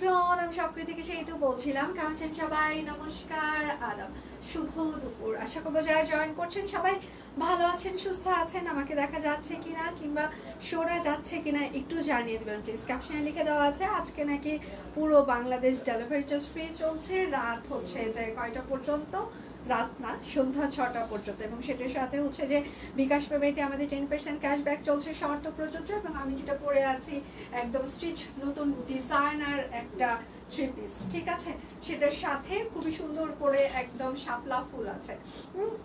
Everyone, আমি সবকিছু থেকে সেই তো বলছিলাম। কেমন আছেন সবাই? নমস্কার, আদাব, শুভ দুপুর। আশা করবো যারা জয়েন করছেন সবাই ভালো আছেন, সুস্থ আছেন। আমাকে দেখা যাচ্ছে কিনা কিংবা শোনা যাচ্ছে কিনা একটু জানিয়ে দেবেন প্লিজ। ক্যাপশনে লিখে দেওয়া আছে আজকে নাকি পুরো বাংলাদেশ ডেলিভারি চার্জ ফ্রি চলছে। রাত হচ্ছে যে কয়টা পর্যন্ত? রাত না, সন্ধ্যা 6টা পর্যন্ত। এবং সেটার সাথে হচ্ছে যে বিকাশ পেমেন্টে আমাদের 10% ক্যাশব্যাক চলছে, শর্ত প্রযোজ্য। এবং আমি যেটা পরে আছি একদম স্টিচ নতুন ডিজাইনার একটা 3 পিস, ঠিক আছে? সেটার সাথে খুবই সুন্দর করে একদম শাপলা ফুল আছে।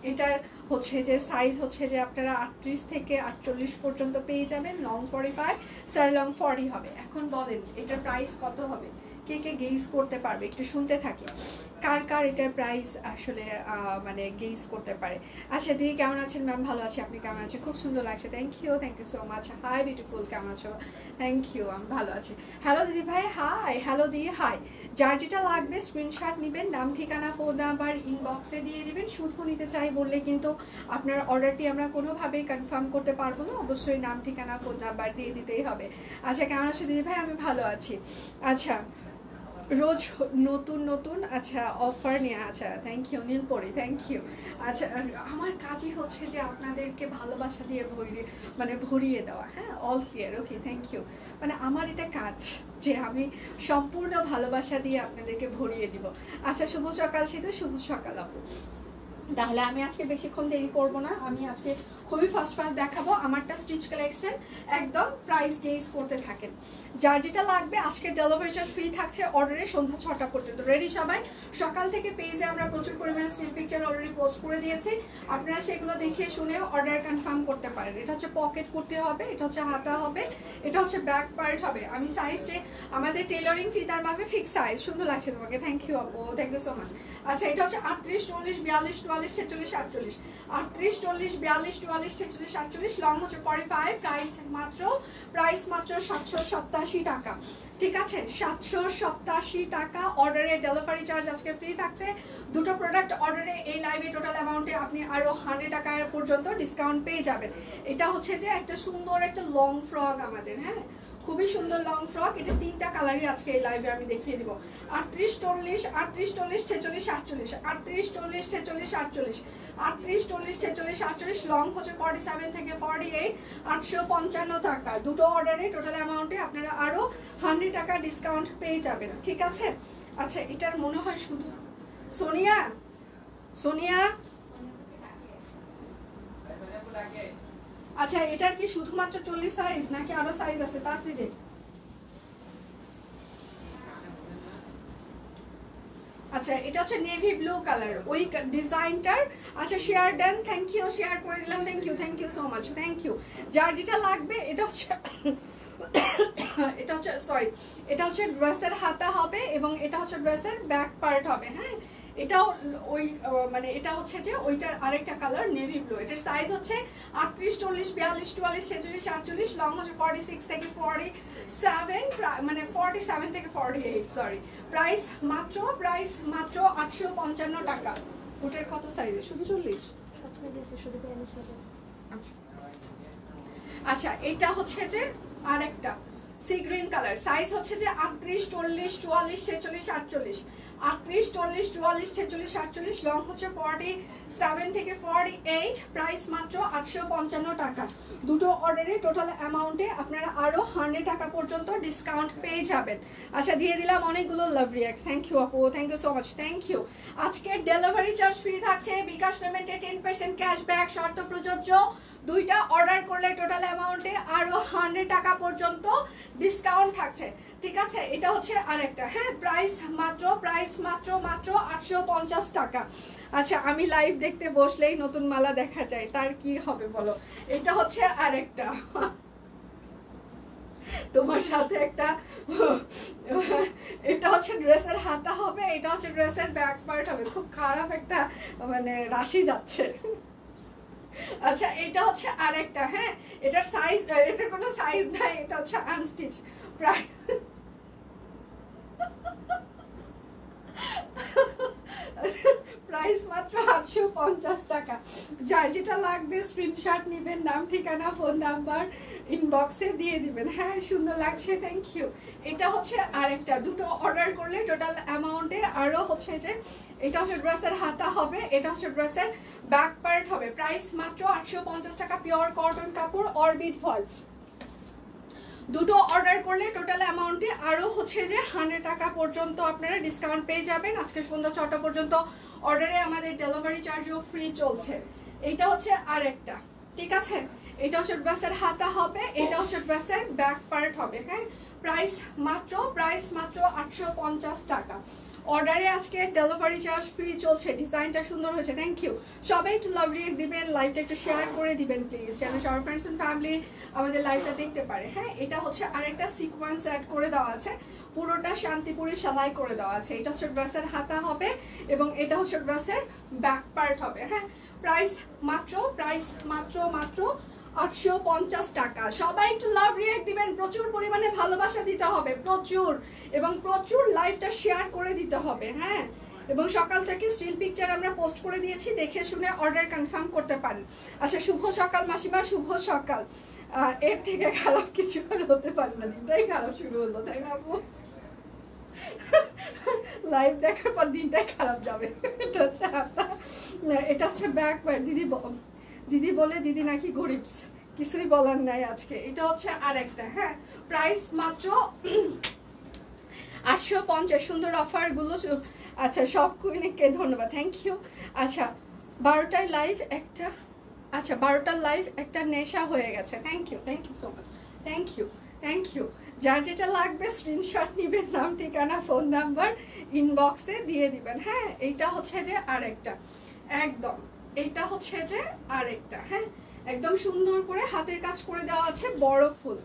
এটার হচ্ছে যে সাইজ হচ্ছে যে আপনারা 38 থেকে 48 পর্যন্ত পেয়ে যাবেন। লং 45, স্যার লং 40 হবে। এখন বলেন এটার প্রাইস কত হবে? কে কে গেইজ করতে পারবে? একটু শুনতে থাকি, কার কার এটার প্রাইস আসলে মানে গেইজ করতে পারে। আচ্ছা দিদি কেমন আছেন? ম্যাম ভালো আছি, আপনি কেমন আছেন? খুব সুন্দর লাগছে, thank you so much. Hi beautiful, কেমন আছো? থ্যাংক ইউ, আমি ভালো আছি। হ্যালো দিদি ভাই, হাই। হ্যালো দি, হাই। যার যেটা লাগবে স্ক্রিনশট নেবেন, নাম ঠিকানা ফোন নাম্বার ইনবক্সে দিয়ে দিবেন। শুধু নিতে চাই বললে কিন্তু আপনার অর্ডারটি আমরা কোনোভাবেই কনফার্ম করতে পারবো না, অবশ্যই নাম ঠিকানা ফোন নাম্বার দিয়ে দিতেই হবে। আচ্ছা কেমন আছো দিদি ভাই? আমি ভালো আছি। আচ্ছা রোজ নতুন নতুন আচ্ছা অফার নিয়ে, আচ্ছা thank you Nilpori, thank you. আচ্ছা আমার কাজই হচ্ছে যে আপনাদেরকে ভালোবাসা দিয়ে ভরিয়ে দেওয়া। হ্যাঁ, all clear, okay, thank you. মানে আমার এটা কাজ যে আমি সম্পূর্ণ ভালোবাসা দিয়ে আপনাদেরকে ভরিয়ে দিব। আচ্ছা শুভ সকাল সেতু, শুভ সকাল আপু। তাহলে আমি আজকে বেশিক্ষণ দেরি করব না, আমি আজকে খুবই ফাস্ট দেখাবো। আমারটা স্টিচ কালেকশন, একদম প্রাইস গেজ করতে থাকেন। যার যেটা লাগবে আজকে ডেলিভারি চার্জ ফ্রি থাকছে অর্ডারে সন্ধ্যা 6টা পর্যন্ত। রেডি সবাই? সকাল থেকে পেজে আমরা প্রচুর পরিমাণে স্টিল পিকচার অলরেডি পোস্ট করে দিয়েছি, আপনারা সেগুলো দেখে শুনে অর্ডার কনফার্ম করতে পারেন। এটা হচ্ছে পকেট করতে হবে, এটা হচ্ছে হাতা হবে, এটা হচ্ছে ব্যাক পার্ট হবে। আমি সাইজ যে আমাদের টেলারিং ফিতার মাপে ফিক্স সাইজ। সুন্দর লাগছে তোমাকে, থ্যাংক ইউ আপু, থ্যাংক ইউ সো মাচ। আচ্ছা এটা হচ্ছে 38, 40, 42, 44, 46, 48। 38, 40, 42, 44, 46, 48, লং হচ্ছে 45। প্রাইস মাত্র 787 টাকা, ঠিক আছে? 787 টাকা অর্ডারে ডেলিভারি চার্জ আজকে ফ্রি থাকছে। দুটো প্রোডাক্ট অর্ডারে এই লাইভে টোটাল অ্যামাউন্টে আপনি আরো 100 টাকা পর্যন্ত ডিসকাউন্ট পেয়ে যাবেন। এটা হচ্ছে যে একটা সুন্দর একটা লং ফ্রক আমাদের, হ্যাঁ খুবই সুন্দর লং ফ্রক। এটা 3টা কালারই আজকে এই লাইভে আমি দেখিয়ে দিব। 38, 40, 38, 40, 46, 48, 38, 40, 46, 48, 38, 40, 46, 48, লং হচ্ছে 47 থেকে 48, 855 টাকা। দুটো অর্ডারে টোটাল অ্যামাউন্টে আপনারা আরো 100 টাকা ডিসকাউন্ট পেয়ে যাবেন, ঠিক আছে? আচ্ছা এটার মনে হয় শুধু সোনিয়া আচ্ছা এটার কি শুধুমাত্র 40 সাইজ নাকি আরো সাইজ আছে? তাড়াতাড়ি দেখ। আচ্ছা এটা হচ্ছে নেভি ব্লু কালার, ওই ডিজাইনটার। আচ্ছা শেয়ার দেন, থ্যাংক ইউ, শেয়ার করে দিলাম, thank you so much, thank you. যার যেটা লাগবে এটা হচ্ছে এটা হচ্ছে ড্রেসের হাতা হবে এবং এটা হচ্ছে ড্রেসের ব্যাক পার্ট হবে। হ্যাঁ এটাও ওই মানে এটা হচ্ছে যে ওইটার আরেকটা কালার নেভি ব্লু। এটার সাইজ হচ্ছে 38, 40, 42, 44, 46, 48, লং হচ্ছে 46 থেকে 47, মানে 47 থেকে 48, সরি। প্রাইস মাত্র 855 টাকা। ওটার কত সাইজে? শুধু 40? সব সাইজে আছে, শুধু 42 হবে। আচ্ছা এটা হচ্ছে যে আরেকটা সি গ্রিন কালার, সাইজ হচ্ছে যে 38, 40, 44, 46, 48, 38, 40, 44, 46, 48, লং হচ্ছে 47 থেকে 48, প্রাইস মাত্র 855 টাকা। দুটো অর্ডারে টোটাল অ্যামাউন্টে আপনারা আরো 100 টাকা পর্যন্ত ডিসকাউন্ট পেয়ে যাবেন। আচ্ছা দিয়ে দিলাম অনেকগুলো লাভ রিয়াক্ট, থ্যাংক ইউ আপু, thank you so much, thank you. আজকে ডেলিভারি চার্জ ফ্রি থাকছে, বিকাশ পেমেন্টে 10% ক্যাশব্যাক, শর্ত প্রযোজ্য। দুইটা অর্ডার করলে টোটাল অ্যামাউন্টে আরো 100 টাকা পর্যন্ত ডিসকাউন্ট থাকছে, ঠিক আছে? এটা হচ্ছে আরেকটা, হ্যাঁ প্রাইস মাত্র 850 টাকা। আচ্ছা আমি লাইভ দেখতে বসলেই নতুন মালা দেখা যায়, তার কি হবে বলো? এটা হচ্ছে আরেকটা, তোমার সাথে একটা এটা হচ্ছে ড্রেসের হাতা হবে, এটা হচ্ছে ড্রেসের ব্যাক পার্ট হবে। খুব খারাপ একটা মানে রাশি যাচ্ছে। আচ্ছা এটা হচ্ছে আরেকটা, হ্যাঁ এটার সাইজ, এটার কোনো সাইজ নাই, এটা হচ্ছে আনস্টিচ। প্রাইস মাত্র 850 টাকা। যার যেটা লাগবে স্ক্রিনশট নেবেন, নাম ঠিকানা ফোন নাম্বার ইনবক্সে দিয়ে দিবেন। হ্যাঁ সুন্দর লাগছে, থ্যাংক ইউ। এটা হচ্ছে আরেকটা, দুটো অর্ডার করলে টোটাল অ্যামাউন্টে আরও হচ্ছে যে এটা হচ্ছে ড্রেসের হাতা হবে, এটা হচ্ছে ড্রেসের ব্যাক পার্ট হবে। প্রাইস মাত্র 850 টাকা, পিওর কটন কাপড় অরবিট ফল। দুটো অর্ডার করলে টোটাল অ্যামাউন্টে আরও হচ্ছে যে 100 টাকা পর্যন্ত আপনারা ডিসকাউন্ট পেয়ে যাবেন। আজকে সন্ধ্যা 6টা পর্যন্ত অর্ডারে আমাদের ডেলিভারি চার্জও ফ্রি চলছে। এইটা হচ্ছে আরেকটা, ঠিক আছে। এটা হচ্ছে ড্রেসের হাতা হবে, এটা হচ্ছে ড্রেসের ব্যাক পার্ট হবে। হ্যাঁ প্রাইস মাত্র 850 টাকা। অর্ডারে আজকে ডেলিভারি চার্জ ফ্রি চলছে। ডিজাইনটা সুন্দর হয়েছে, থ্যাংক ইউ। সবাই একটু লাভ রিয়েক্ট দিবেন, লাইভটা একটু শেয়ার করে দিবেন প্লিজ, যেন সবার ফ্রেন্ডস এন্ড ফ্যামিলি আমাদের লাইভটা দেখতে পারে। হ্যাঁ এটা হচ্ছে আরেকটা সিকোয়েন্স অ্যাড করে দেওয়া আছে, পুরোটা শান্তিপুরি সেলাই করে দেওয়া আছে। এটা হচ্ছে ড্রেসের হাতা হবে এবং এটা হচ্ছে ড্রেসের ব্যাক পার্ট হবে। হ্যাঁ প্রাইস মাত্র 850 টাকা। সবাই একটু লাভ রিয়েক্ট দিবেন, প্রচুর পরিমাণে ভালোবাসা দিতে হবে, প্রচুর, এবং প্রচুর লাইভটা শেয়ার করে দিতে হবে। হ্যাঁ এবং সকাল থেকে স্টিল পিকচার আমরা পোস্ট করে দিয়েছি, দেখে শুনে অর্ডার কনফার্ম করতে পারেন। আচ্ছা শুভ সকাল মাসিমা, শুভ সকাল। এর থেকে খারাপ কিছু আর হতে পারে না, দিনটাই খারাপ শুরু হলো তাই না আপু? লাইভ দেখার পর দিনটাই খারাপ যাবে। এটা হচ্ছে এটা হচ্ছে ব্যাক পার্ট। দিদি বলে দিদি নাকি গরিব, কিছুই বলার নাই আজকে। এটা হচ্ছে আরেকটা। হ্যাঁ প্রাইস মাত্র 850। সুন্দর অফার গুলো। আচ্ছা সব কুইনকে ধন্যবাদ, থ্যাংক ইউ। আচ্ছা 12টায় লাইভ একটা, আচ্ছা 12টার লাইভ একটা নেশা হয়ে গেছে। Thank you so much, thank you. যার যেটা লাগবে স্ক্রিনশট নিবেন, নাম ঠিকানা ফোন নাম্বার ইনবক্সে দিয়ে দিবেন। হ্যাঁ এইটা হচ্ছে যে আরেকটা, একদম এইটা হচ্ছে যে আরেকটা। হ্যাঁ একদম সুন্দর করে হাতের কাজ করে দেওয়া আছে, বড় ফুল।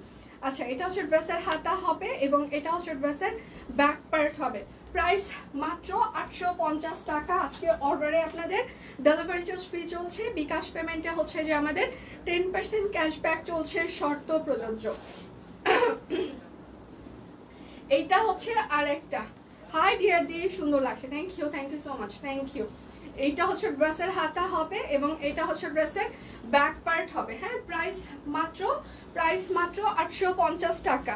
আচ্ছা এটা হচ্ছে ড্রেসের হাতা হবে এবং এটা হচ্ছে ড্রেসের ব্যাক পার্ট হবে। প্রাইস মাত্র 850 টাকা। আজকে অর্ডারে আপনাদের ডেলিভারি চার্জ ফ্রি চলছে, বিকাশ পেমেন্টে হচ্ছে যে আমাদের 10% ক্যাশব্যাক চলছে, শর্ত প্রযোজ্য। এইটা হচ্ছে আরেকটা। হাই ডিয়ার দি, সুন্দর লাগছে, thank you so much, thank you. এইটা হচ্ছে ড্রেসের হাতা হবে এবং এটা হচ্ছে ড্রেসের ব্যাক পার্ট হবে। হ্যাঁ প্রাইস মাত্র 850 টাকা।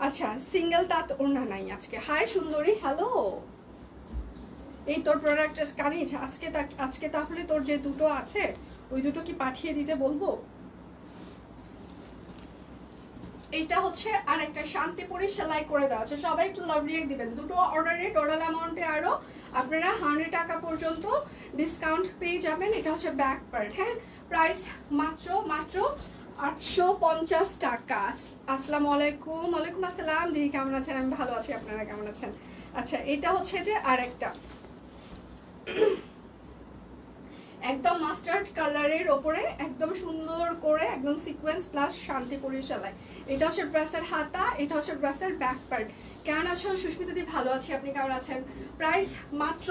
আচ্ছা সিঙ্গেল তাঁত ওড়না নাই আজকে। হাই সুন্দরী, হ্যালো। এই তোর প্রোডাক্ট কানিজ আজকে তাহলে তোর যে দুটো আছে ওই দুটো কি পাঠিয়ে দিতে বলবো? এইটা হচ্ছে আরেকটা শান্তিপুরি সেলাই করে দেওয়া আছে। সবাই একটু লাভ রিয়েক্ট দিবেন। দুটো অর্ডারে টোটাল অ্যামাউন্টে আরো আপনারা 100 টাকা পর্যন্ত ডিসকাউন্ট পেয়ে যাবেন। এটা হচ্ছে ব্যাক পার্ট। হ্যাঁ প্রাইস মাত্র 850 টাকা। আসসালামু আলাইকুম। ওয়ালাইকুম আসসালাম দিদি, কেমন আছেন? আমি ভালো আছি, আপনারা কেমন আছেন? আচ্ছা এটা হচ্ছে যে আরেকটা, একদম মাস্টার্ড কালারের ওপরে একদম সুন্দর করে একদম সিকোয়েন্স প্লাস শান্তিপুরি সেলাই। এটা হচ্ছে ড্রেসের হাতা, এটা হচ্ছে ড্রেসের ব্যাক পার্ট। কেমন আছো সুস্মিতা দি? ভালো আছি, আপনি কেমন আছেন? প্রাইস মাত্র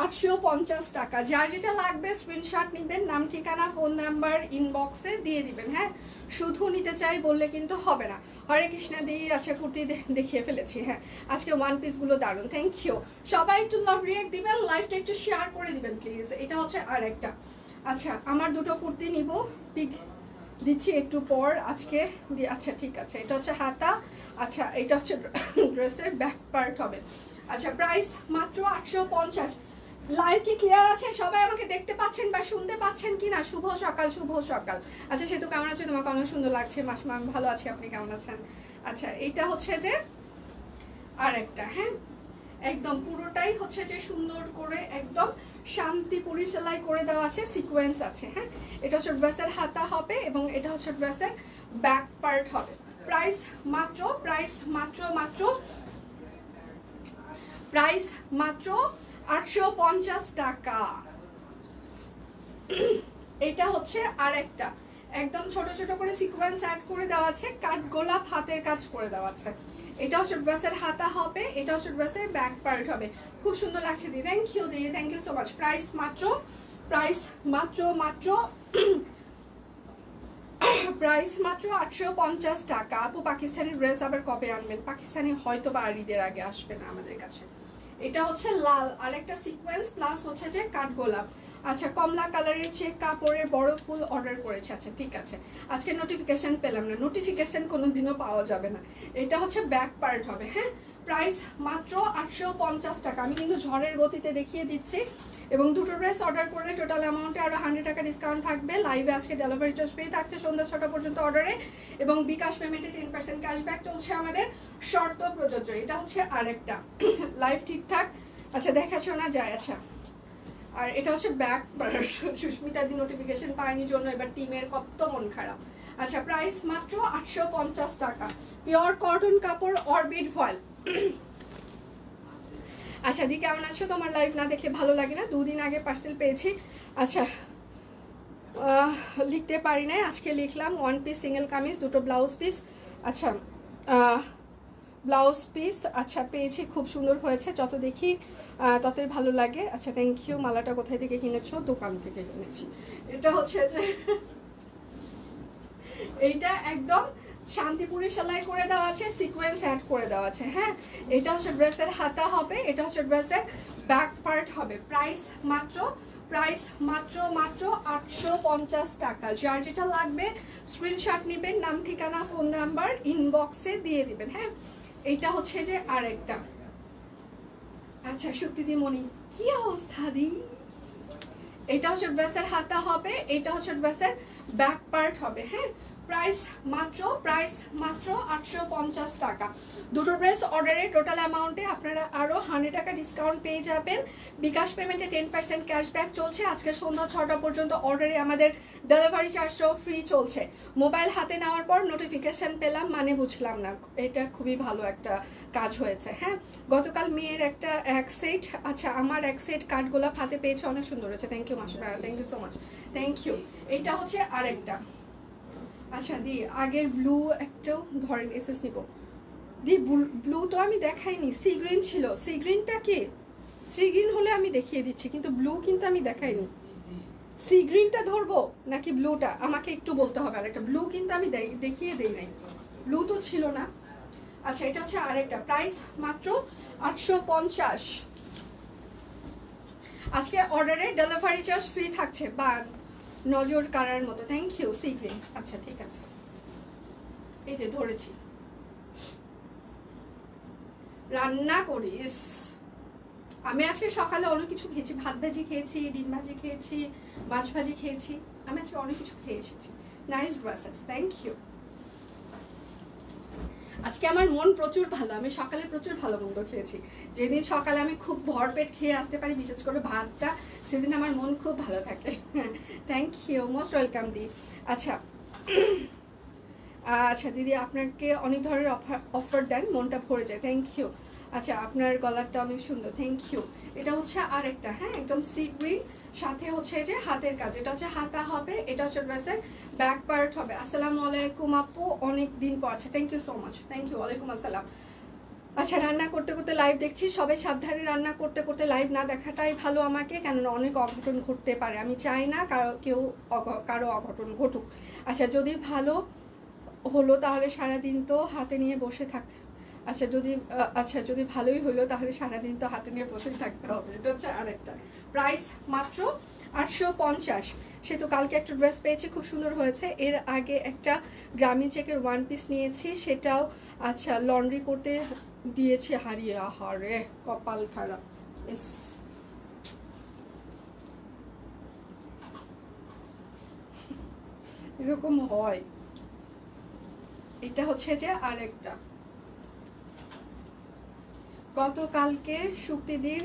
850 টাকা। যার যেটা লাগবে স্ক্রিনশট নেবেন, নাম ঠিকানা ফোন নাম্বার ইনবক্সে দিয়ে দিবেন। হ্যাঁ শুধু নিতে চাই বললে কিন্তু হবে না। হরে কৃষ্ণা দি, আচ্ছা কুর্তি দেখিয়ে ফেলেছি। হ্যাঁ আজকে ওয়ান পিস গুলো দারুন, থ্যাংক ইউ। সবাই একটু লাভ রিয়েক্ট দিবেন, লাইভটা একটু শেয়ার করে দিবেন প্লিজ। এটা হচ্ছে আরেকটা। আচ্ছা আমার দুটো কুর্তি নিব, পিক দিচ্ছি একটু পর আজকে। আচ্ছা ঠিক আছে, এটা হচ্ছে হাতা। আচ্ছা এটা হচ্ছে ড্রেসের ব্যাক পার্ট হবে। আচ্ছা প্রাইস মাত্র 850। লাইভ কি ক্লিয়ার আছে? সবাই আমাকে দেখতে পাচ্ছেন বা শুনতে পাচ্ছেন কিনা? শুভ সকাল, শুভ সকাল। আচ্ছা সেতু কেমন আছে? তোমাকে অনেক সুন্দর লাগছে মাসিমা, আমি ভালো আছি, আপনি কেমন আছেন? আচ্ছা এইটা হচ্ছে যে আরেকটা। হ্যাঁ একদম পুরোটাই হচ্ছে যে সুন্দর করে একদম শান্তিপুরি সেলাই করে দেওয়া আছে, সিকোয়েন্স আছে। হ্যাঁ এটা হচ্ছে ড্রেসের হাতা হবে এবং এটা হচ্ছে ড্রেসের ব্যাক পার্ট হবে। প্রাইস মাত্র 850 টাকা। এটা হচ্ছে আরেকটা, একদম ছোট ছোট করে সিকোয়েন্স অ্যাড করে দেওয়া আছে, কাঠ গোলাপ হাতের কাজ করে দেওয়া আছে। এটা হচ্ছে ড্রেসের হাতা হবে, এটা হচ্ছে ড্রেসের ব্যাক পার্ট হবে। খুব সুন্দর লাগছে দি, থ্যাংক ইউ দি, thank you so much. Price মাত্র 850 টাকা। আপু পাকিস্তানি ড্রেস আবার কবে আনবেন? পাকিস্তানি হয়তো বা ঈদের আগে আসবে না আমাদের কাছে, এটা হচ্ছে লাল আর একটা সিকোয়েন্স প্লাস হচ্ছে যে কাঠগোলাপ। আচ্ছা কমলা কালারের চেক কাপড়ের বড় ফুল অর্ডার করেছে। আচ্ছা ঠিক আছে, আজকে নোটিফিকেশন পেলাম না, নোটিফিকেশন কোনোদিনও পাওয়া যাবে না। এটা হচ্ছে ব্যাক পার্ট হবে। হ্যাঁ, প্রাইস মাত্র 850 টাকা। আমি কিন্তু ঝড়ের গতিতে দেখিয়ে দিচ্ছি। এবং দুটো ড্রেস অর্ডার করলে টোটাল অ্যামাউন্টে আরও 100 টাকা ডিসকাউন্ট থাকবে। লাইভে আজকে ডেলিভারি চার্জ ফ্রি থাকছে সন্ধ্যা 6টা পর্যন্ত অর্ডারে, এবং বিকাশ পেমেন্টে 10% ক্যাশব্যাক চলছে আমাদের, শর্ত প্রযোজ্য। এটা হচ্ছে আরেকটা লাইভ ঠিকঠাক আচ্ছা দেখাশোনা যায়। আচ্ছা, আর এটা হচ্ছে ব্যাক পার্ট। সুস্মিতা দি নোটিফিকেশন পায়নি জন্য এবার টিমের কত মন খারাপ। আচ্ছা, প্রাইস মাত্র 850 টাকা। পিওর কটন কাপড় অরবিট ফয়েল। আচ্ছা দি কেমন আছো? তোমার লাইভ না দেখলে ভালো লাগে না। 2 দিন আগে পার্সেল পেয়েছি। আচ্ছা লিখতে পারি না, আজকে লিখলাম। 1 পিস সিঙ্গেল কামিজ, 2টো ব্লাউজ পিস। আচ্ছা ব্লাউজ পিস আচ্ছা পেয়েছি, খুব সুন্দর হয়েছে, যত দেখি ততই ভালো লাগে। আচ্ছা থ্যাংক ইউ। মালাটা কোথায় থেকে কিনেছো? দোকান থেকে কিনেছি। এটা হচ্ছে যে এইটা একদম শান্তিপুরি সেলাই করে দেওয়া আছে, সিকোয়েন্স অ্যাড করে দেওয়া আছে। হ্যাঁ, এটা হচ্ছে ড্রেসের হাতা হবে, এটা হচ্ছে ড্রেসের ব্যাক পার্ট হবে। প্রাইস মাত্র 850 টাকা। যার যেটা লাগবে স্ক্রিনশট নেবেন, নাম ঠিকানা ফোন নাম্বার ইনবক্সে দিয়ে দিবেন। হ্যাঁ, এইটা হচ্ছে যে আরেকটা। আচ্ছা শুক্তিদি মনি কি অবস্থা দি? এটা হচ্ছে ড্রেসের হাতা হবে, এটা হচ্ছে ড্রেসের ব্যাক পার্ট হবে। হ্যাঁ, প্রাইস মাত্র 850 টাকা। দুটো ড্রেস অর্ডারে টোটাল অ্যামাউন্টে আপনারা আরও 100 টাকা ডিসকাউন্ট পেয়ে যাবেন। বিকাশ পেমেন্টে 10% ক্যাশব্যাক চলছে আজকে সন্ধ্যা 6টা পর্যন্ত অর্ডারে। আমাদের ডেলিভারি চার্জও ফ্রি চলছে। মোবাইল হাতে নেওয়ার পর নোটিফিকেশন পেলাম মানে বুঝলাম না, এটা খুবই ভালো একটা কাজ হয়েছে। হ্যাঁ, গতকাল মেয়ের এক সেট, আচ্ছা আমার এক সেট কাঠগোলাপ হাতে পেয়েছে, অনেক সুন্দর হয়েছে। থ্যাংক ইউ মাসুদ ভাইয়া, thank you so much, thank you. এটা হচ্ছে আরেকটা। আচ্ছা দি আগের ব্লু একটাও ধরেন এসএস নিব দি। ব্লু তো আমি দেখাইনি, সি গ্রিন ছিল। সি গ্রিনটা কি? সি গ্রিন হলে আমি দেখিয়ে দিচ্ছি, কিন্তু ব্লু কিন্তু আমি দেখাইনি। সি গ্রিনটা ধরবো নাকি ব্লুটা আমাকে একটু বলতে হবে। আর একটা ব্লু কিন্তু আমি দেখিয়ে দিই নাই, ব্লু তো ছিল না। আচ্ছা এটা হচ্ছে আরেকটা। প্রাইস মাত্র 850। আজকে অর্ডারে ডেলিভারি চার্জ ফ্রি থাকছে। বা নজর কাড়ার মতো, থ্যাংক ইউ সি গ্রিন। আচ্ছা ঠিক আছে, এই যে ধরেছি। রান্না করিস? আমি আজকে সকালে অনেক কিছু খেয়েছি, ভাত ভাজি খেয়েছি, ডিম ভাজি খেয়েছি, মাছ ভাজি খেয়েছি। আমি আজকে অনেক কিছু খেয়ে এসেছি। Nice dresses, thank you. আজকে আমার মন প্রচুর ভালো, আমি সকালে প্রচুর ভালো মন্দ খেয়েছি। যেদিন সকালে আমি খুব ভরপেট খেয়ে আসতে পারি, বিশেষ করে ভাতটা, সেদিন আমার মন খুব ভালো থাকে। থ্যাংক ইউ, মোস্ট ওয়েলকাম দি। আচ্ছা আচ্ছা দিদি আপনাকে অনেক ধরনের অফার দেন, মনটা ভরে যায়, থ্যাংক ইউ। আচ্ছা আপনার গলারটা অনেক সুন্দর, থ্যাংক ইউ। এটা হচ্ছে আরেকটা। হ্যাঁ, একদম সি গ্রিন, সাথে হচ্ছে যে হাতের কাজ। এটা হচ্ছে হাতা হবে, এটা হচ্ছে ড্রেসের ব্যাক পার্ট হবে। আসসালামু আলাইকুম আপু, অনেক দিন পর। আচ্ছা thank you so much, thank you, ওয়ালাইকুম আসসালাম। আচ্ছা রান্না করতে করতে লাইভ দেখছি, সবাই সাবধানে রান্না করতে করতে লাইভ না দেখাটাই ভালো আমাকে, কেননা অনেক অঘটন ঘটতে পারে। আমি চাই না কারো অঘটন ঘটুক। আচ্ছা যদি ভালো হলো তাহলে সারাদিন তো হাতে নিয়ে বসে থাকতে। আচ্ছা যদি ভালোই হলো তাহলে সারাদিন তো হাতে নিয়ে বসে থাকতে হবে। এটা হচ্ছে আরেকটা। প্রাইস মাত্র 850। সে তো কালকে একটা ড্রেস পেয়েছি, খুব সুন্দর হয়েছে। এর আগে একটা গ্রামীণ চেকের 1 পিস নিয়েছি, সেটাও আচ্ছা লন্ড্রি করতে দিয়েছি, হারিয়ে। আহারে কপাল খারাপ। এস এরকম হয়। এটা হচ্ছে যে আরেকটা। গতকালকে শুক্তিদির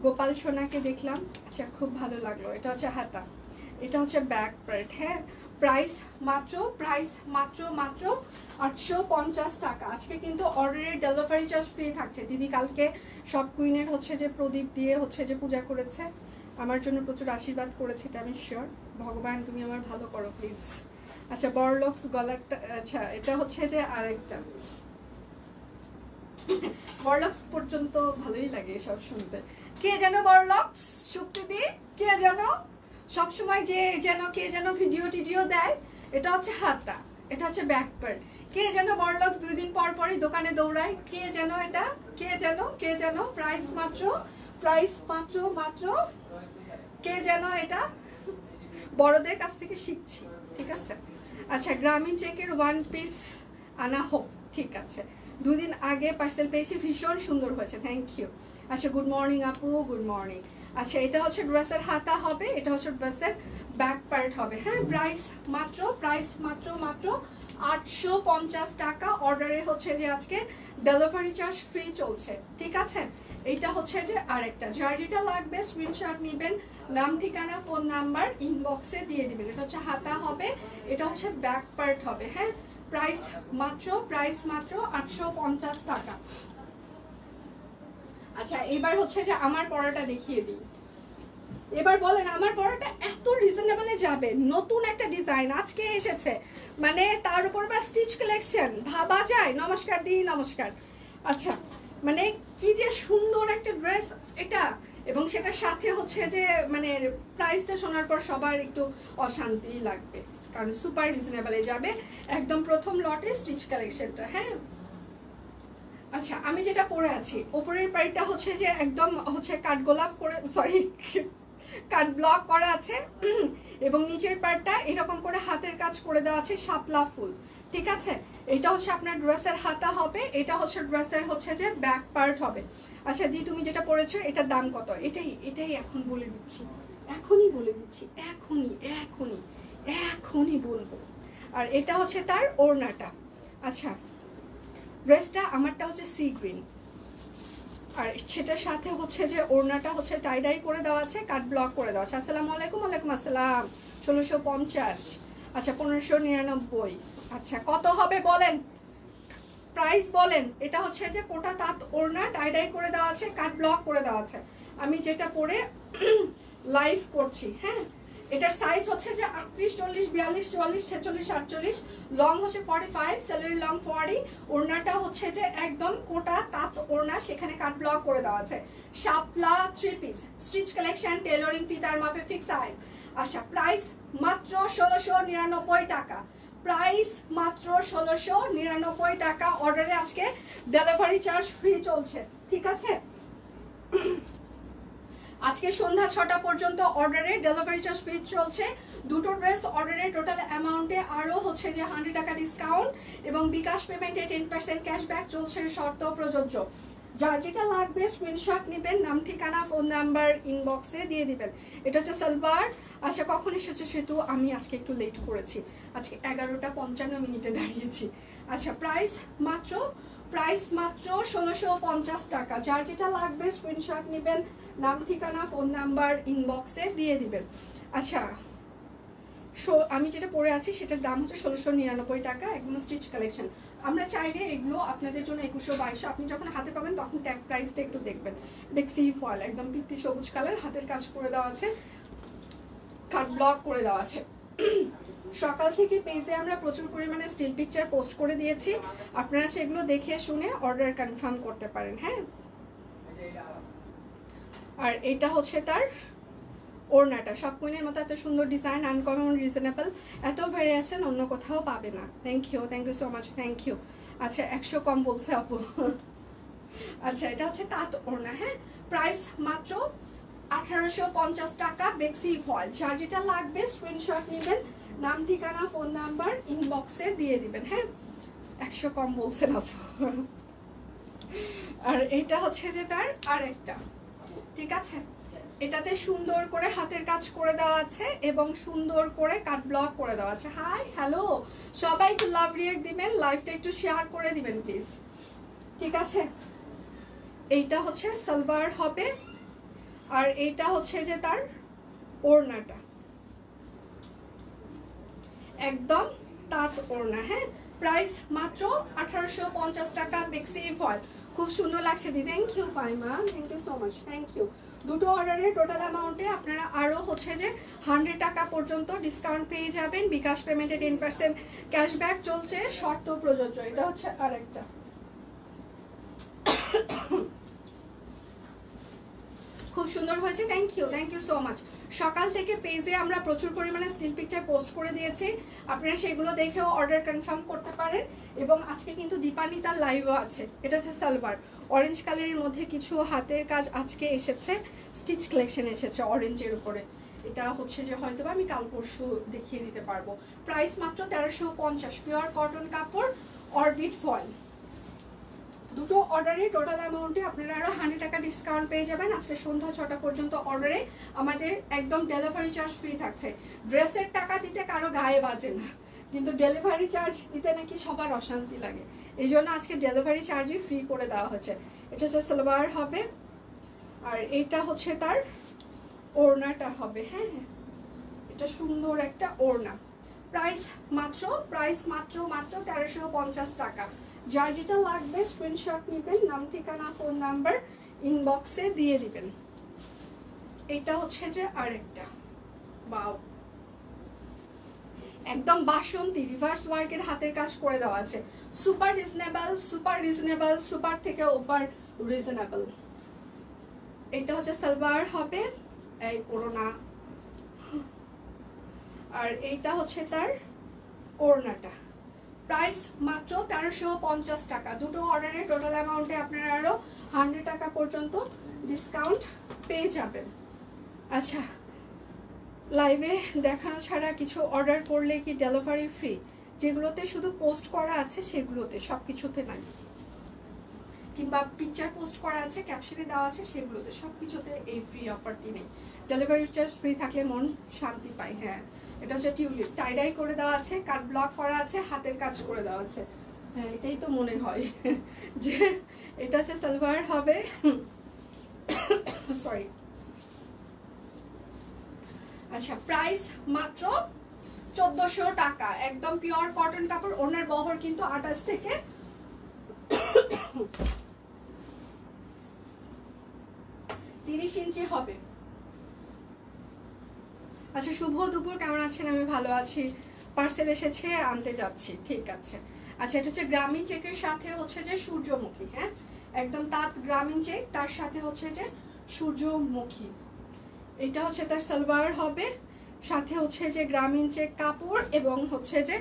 গোপাল সোনাকে দেখলাম, আচ্ছা খুব ভালো লাগলো। এটা হচ্ছে হাতা, এটা হচ্ছে ব্যাক পার্ট। হ্যাঁ, প্রাইস মাত্র 850 টাকা। আজকে কিন্তু অর্ডারের ডেলিভারি চার্জ ফ্রি থাকছে। দিদি কালকে সব কুইনের হচ্ছে যে প্রদীপ দিয়ে হচ্ছে যে পূজা করেছে, আমার জন্য প্রচুর আশীর্বাদ করেছে, এটা আমি শিওর। ভগবান তুমি আমার ভালো করো প্লিজ। আচ্ছা বড়লক্স গলারটা, আচ্ছা এটা হচ্ছে যে আরেকটা। বড়লক্স পর্যন্ত ভালোই লাগে সব শুনতে। কে যেন বড়লক্স শুক্তিদি, কে যেন সবসময় যে যেন কে যেন ভিডিও টিডিও দেয়। এটা হচ্ছে হাতা, এটা হচ্ছে ব্যাক পার্ট। কে যেন বড়লোক 2 দিন পর পরই দোকানে দৌড়ায়, কে যেন এটা, কে যেন প্রাইস মাত্র মাত্র কে যেন এটা, বড়দের কাছ থেকে শিখছি, ঠিক আছে। আচ্ছা, গ্রামীণ চেকের 1 পিস আনা হোক, ঠিক আছে। 2 দিন আগে পার্সেল পেয়েছি, ভীষণ সুন্দর হয়েছে, থ্যাংক ইউ। আচ্ছা, গুড মর্নিং আপু, গুড মর্নিং। আচ্ছা, এটা হচ্ছে ড্রেসের হাতা হবে, এটা হচ্ছে ড্রেসের ব্যাক পার্ট হবে, হ্যাঁ। প্রাইস মাত্র 850 টাকা। অর্ডারে হচ্ছে যে আজকে ডেলিভারি চার্জ ফ্রি চলছে, ঠিক আছে। এইটা হচ্ছে যে আরেকটা, যার যেটা লাগবে স্ক্রিনশট নেবেন, নাম ঠিকানা ফোন নাম্বার ইনবক্সে দিয়ে দিবেন। এটা হচ্ছে হাতা হবে, এটা হচ্ছে ব্যাক পার্ট হবে, হ্যাঁ। প্রাইস মাত্র 850 টাকা। আচ্ছা, এবার হচ্ছে যে আমার পরাটা দেখিয়ে দিই। এবার বলেন আমার পরাটা এত রিজনেবলে যাবে, নতুন একটা ডিজাইন আজকে এসেছে, মানে তার উপর বা স্টিচ কালেকশন, ভাবা যায়। নমস্কার দি, নমস্কার। আচ্ছা, মানে কি যে সুন্দর একটা ড্রেস এটা, এবং সেটার সাথে হচ্ছে যে মানে প্রাইসটা শোনার পর সবার একটু অশান্তি লাগবে, কারণ সুপার রিজনেবলে যাবে একদম প্রথম লটে স্টিচ কালেকশনটা, হ্যাঁ। আচ্ছা, আমি যেটা পরে আছি উপরের পাড়িটা হচ্ছে যে একদম হচ্ছে কাঠগোলাপ করে, সরি কাট ব্লক করা আছে, এবং নিচের পার্টটা এরকম করে হাতের কাজ করে দেওয়া আছে শাপলা ফুল, ঠিক আছে। এটা হচ্ছে আপনার ড্রেসের হাতা হবে, এটা হচ্ছে ড্রেসের হচ্ছে যে ব্যাক পার্ট হবে। আচ্ছা দি, তুমি যেটা পরেছো এটার দাম কত? এটাই এখন বলে দিচ্ছি, এখনই বলে দিচ্ছি, এখনই বলবো। আর এটা হচ্ছে তার ওড়নাটা। আচ্ছা, ড্রেসটা আমারটা হচ্ছে সি গ্রিন, আর সেটার সাথে হচ্ছে যে ওড়নাটা হচ্ছে টাইডাই করে দেওয়া আছে, কাট ব্লক করে দেওয়া আছে। আসসালামু আলাইকুম। ওয়ালাইকুম আসসালাম। 1650। আচ্ছা, 1599। আচ্ছা, কত হবে বলেন, প্রাইস বলেন। এটা হচ্ছে যে কোটা তাঁত ওড়না, টাইডাই করে দেওয়া আছে, কাট ব্লক করে দেওয়া আছে। আমি যেটা পরে লাইভ করছি, হ্যাঁ। এটার সাইজ হচ্ছে যে 38, 40, 42, 44, 46, 48, লং হচ্ছে 45, স্যালারি লং 40। ওড়নাটা হচ্ছে যে একদম কোটা তাঁত ওড়না, সেখানে কাট ব্লক করে দেওয়া আছে। শাপলা 3 পিস, স্টিচ কালেকশন, টেলরিং ফিতার মাপে, ফিক্স সাইজ। আচ্ছা, প্রাইস মাত্র 1699 টাকা। প্রাইস মাত্র 1699 টাকা। অর্ডারে আজকে ডেলিভারি চার্জ ফ্রি চলছে, ঠিক আছে। আজকে সন্ধ্যা 6টা পর্যন্ত অর্ডারে ডেলিভারি চার্জ ফ্রি চলছে। দুটো ড্রেস অর্ডারে টোটাল অ্যামাউন্টে আরও হচ্ছে যে 100 টাকা ডিসকাউন্ট, এবং বিকাশ পেমেন্টে 10% ক্যাশব্যাক চলছে, শর্ত প্রযোজ্য। যার যেটা লাগবে স্ক্রিনশট নেবেন, নাম ঠিকানা ফোন নাম্বার ইনবক্সে দিয়ে দিবেন। এটা হচ্ছে সালোয়ার। আচ্ছা, কখন এসেছে সেতু? আমি আজকে একটু লেট করেছি, আজকে 11টা 55 দাঁড়িয়েছি। আচ্ছা, প্রাইস মাত্র 1650 টাকা। যার যেটা লাগবে স্ক্রিনশট নেবেন, নাম ঠিকানা ফোন নাম্বার ইনবক্সে দিয়ে দিবেন। আচ্ছা, আমি যেটা পরে আছি সেটার দাম হচ্ছে 1699 টাকা, একদম স্টিচ কালেকশন। আমরা চাইলে এগুলো আপনাদের জন্য 2100, 2200 আপনি যখন হাতে পাবেন তখন ট্যাগ প্রাইসটা একটু দেখবেন। বেক্সি ফয়েল, একদম পিত্তি সবুজ কালার, হাতের কাজ করে দেওয়া আছে, কাট ব্লক করে দেওয়া আছে। সকাল থেকে পেজে আমরা প্রচুর পরিমাণে স্টিল পিকচার পোস্ট করে দিয়েছি, আপনারা সেগুলো দেখে শুনে অর্ডার কনফার্ম করতে পারেন, হ্যাঁ। আর এটা হচ্ছে তার ওড়নাটা, সব কুইনের মতো এত সুন্দর ডিজাইন, আনকমন, রিজনেবল, এত ভেরিয়েশন অন্য কোথাও পাবে না। Thank you so much, thank you. আচ্ছা, 100 কম বলছে আপু। আচ্ছা, এটা হচ্ছে তাঁত ওড়না, হ্যাঁ। প্রাইস মাত্র 1850 টাকা, বেক্সি ফয়েল। যার যেটা লাগবে স্ক্রিনশট নেবেন, নাম ঠিকানা ফোন নাম্বার ইনবক্সে দিয়ে দিবেন, হ্যাঁ। 100 কম বলছেন আপু। আর এটা হচ্ছে যে তার আরেকটা, ঠিক আছে। এটাতে সুন্দর করে হাতের কাজ করে দেওয়া আছে এবং সুন্দর করে কাট ব্লক করে দেওয়া আছে। হাই, হ্যালো, সবাই একটু লাভ রিয়েক্ট দিবেন, লাইভটা একটু শেয়ার করে দিবেন প্লিজ, ঠিক আছে। এইটা হচ্ছে সালোয়ার হবে, আর এইটা হচ্ছে যে তার ওড়নাটা, একদম তাঁত ওড়না, হ্যাঁ। প্রাইস মাত্র 1850 টাকা, বেক্সি ফয়েল। খুব সুন্দর লাগছে দি, thank you Faima, thank you so much, thank you. দুটো অর্ডারের টোটাল অ্যামাউন্টে আপনারা আরও হচ্ছে যে 100 টাকা পর্যন্ত ডিসকাউন্ট পেয়ে যাবেন, বিকাশ পেমেন্টে 10% ক্যাশব্যাক চলছে, শর্ত প্রযোজ্য। এটা হচ্ছে আরেকটা, খুব খুব সুন্দর হয়েছে, থ্যাংক ইউ সো মাচ। সকাল থেকে পেজে আমরা প্রচুর পরিমাণে স্টিল পিকচার পোস্ট করে দিয়েছি, আপনারা সেগুলো দেখেও অর্ডার কনফার্ম করতে পারেন। এবং আজকে কিন্তু দীপানিতার লাইভও আছে। এটা হচ্ছে সালোয়ার, অরেঞ্জ কালারের মধ্যে কিছু হাতের কাজ আজকে এসেছে, স্টিচ কালেকশন এসেছে অরেঞ্জের উপরে। এটা হচ্ছে যে হয়তো আমি কাল পরশু দেখিয়ে দিতে পারবো। প্রাইস মাত্র 1350, পিওর কটন কাপড়, অরবিট ফয়েল। দুটো অর্ডারে টোটাল অ্যামাউন্টে আপনারা আরও 100 টাকা ডিসকাউন্ট পেয়ে যাবেন। আজকে সন্ধ্যা 6টা পর্যন্ত অর্ডারে আমাদের একদম ডেলিভারি চার্জ ফ্রি থাকছে। ড্রেসের টাকা দিতে কারো গায়ে বাজে না, কিন্তু ডেলিভারি চার্জ দিতে নাকি সবার অশান্তি লাগে, এই জন্য আজকে ডেলিভারি চার্জই ফ্রি করে দেওয়া হচ্ছে। এটা হচ্ছে সালোয়ার হবে, আর এইটা হচ্ছে তার ওড়নাটা হবে। হ্যাঁ, এটা সুন্দর একটা ওড়না। প্রাইস মাত্র 1350 টাকা। যার যেটা লাগবে স্ক্রিনশট নেবেন, নাম ঠিকানা ফোন নাম্বার ইনবক্সে দিয়ে দিবেন। এটা হচ্ছে যে আরেকটা, বাও, একদম বাসন্তী রিভার্স ওয়ার্কের হাতের কাজ করে দেওয়া আছে। সুপার রিজনেবল, সুপার থেকে ওভার রিজনেবল। এটা হচ্ছে সালোয়ার হবে, এই পুরোনা, আর এইটা হচ্ছে তার ওড়নাটা। প্রাইস মাত্র 1350 টাকা। দুটো অর্ডারে টোটাল অ্যামাউন্টে আপনারা আরও 100 টাকা পর্যন্ত ডিসকাউন্ট পেয়ে যাবেন। আচ্ছা, লাইভে দেখানো ছাড়া কিছু অর্ডার করলে কি ডেলিভারি ফ্রি? যেগুলোতে শুধু পোস্ট করা আছে সেগুলোতে, সব কিছুতে নাই, কিংবা পিকচার পোস্ট করা আছে ক্যাপশনে দেওয়া আছে সেগুলোতে, সব কিছুতে এই ফ্রি অফারটি নেই। ডেলিভারি চার্জ ফ্রি থাকলে মন শান্তি পায়। হ্যাঁ, এটা হচ্ছে টিউলিপ, টাইডাই করে দেওয়া আছে, কাট ব্লক করা আছে, হাতের কাজ করে দেওয়া আছে। হ্যাঁ, এটাই তো মনে হয় যে এটা হচ্ছে সালোয়ার হবে, সরি। আচ্ছা, প্রাইস মাত্র 1400 টাকা, একদম পিওর কটন কাপড়। ওনার বহর কিন্তু 28 থেকে 30 ইঞ্চি হবে। আচ্ছা, শুভ দুপুর, কেমন আছেন? আমি ভালো আছি, পার্সেল এসেছে, আনতে যাচ্ছি। ঠিক আছে। আচ্ছা, এটা হচ্ছে গ্রামীণ চেকের সাথে হচ্ছে যে সূর্যমুখী। হ্যাঁ, একদম তাঁত গ্রামীণ চেক, তার সাথে হচ্ছে যে সূর্যমুখী। এটা হচ্ছে তার সালোয়ার হবে, সাথে হচ্ছে যে গ্রামীণ চেক কাপড় এবং হচ্ছে যে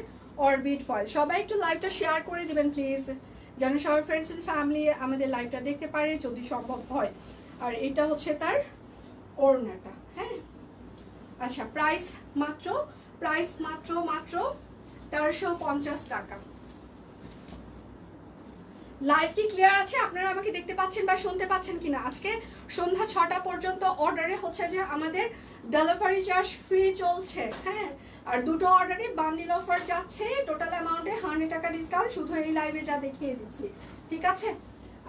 অরবিট ফয়েল। সবাই একটু লাইভটা শেয়ার করে দিবেন প্লিজ, যেন সবার ফ্রেন্ডস এন্ড ফ্যামিলি আমাদের লাইভটা দেখতে পারে যদি সম্ভব হয়। আর এটা হচ্ছে তার ওড়নাটা। হ্যাঁ, আচ্ছা, প্রাইস মাত্র 1350 টাকা। লাইভ কি ক্লিয়ার আছে? আপনারা আমাকে দেখতে পাচ্ছেন বা শুনতে পাচ্ছেন কিনা? আজকে সন্ধ্যা 6টা পর্যন্ত অর্ডারে হচ্ছে যে আমাদের ডেলিভারি চার্জ ফ্রি চলছে। হ্যাঁ, আর দুটো অর্ডারে বান্ডিল অফার যাচ্ছে, টোটাল অ্যামাউন্টে 100 টাকা ডিসকাউন্ট, শুধু এই লাইভে যা দেখিয়ে দিচ্ছি। ঠিক আছে।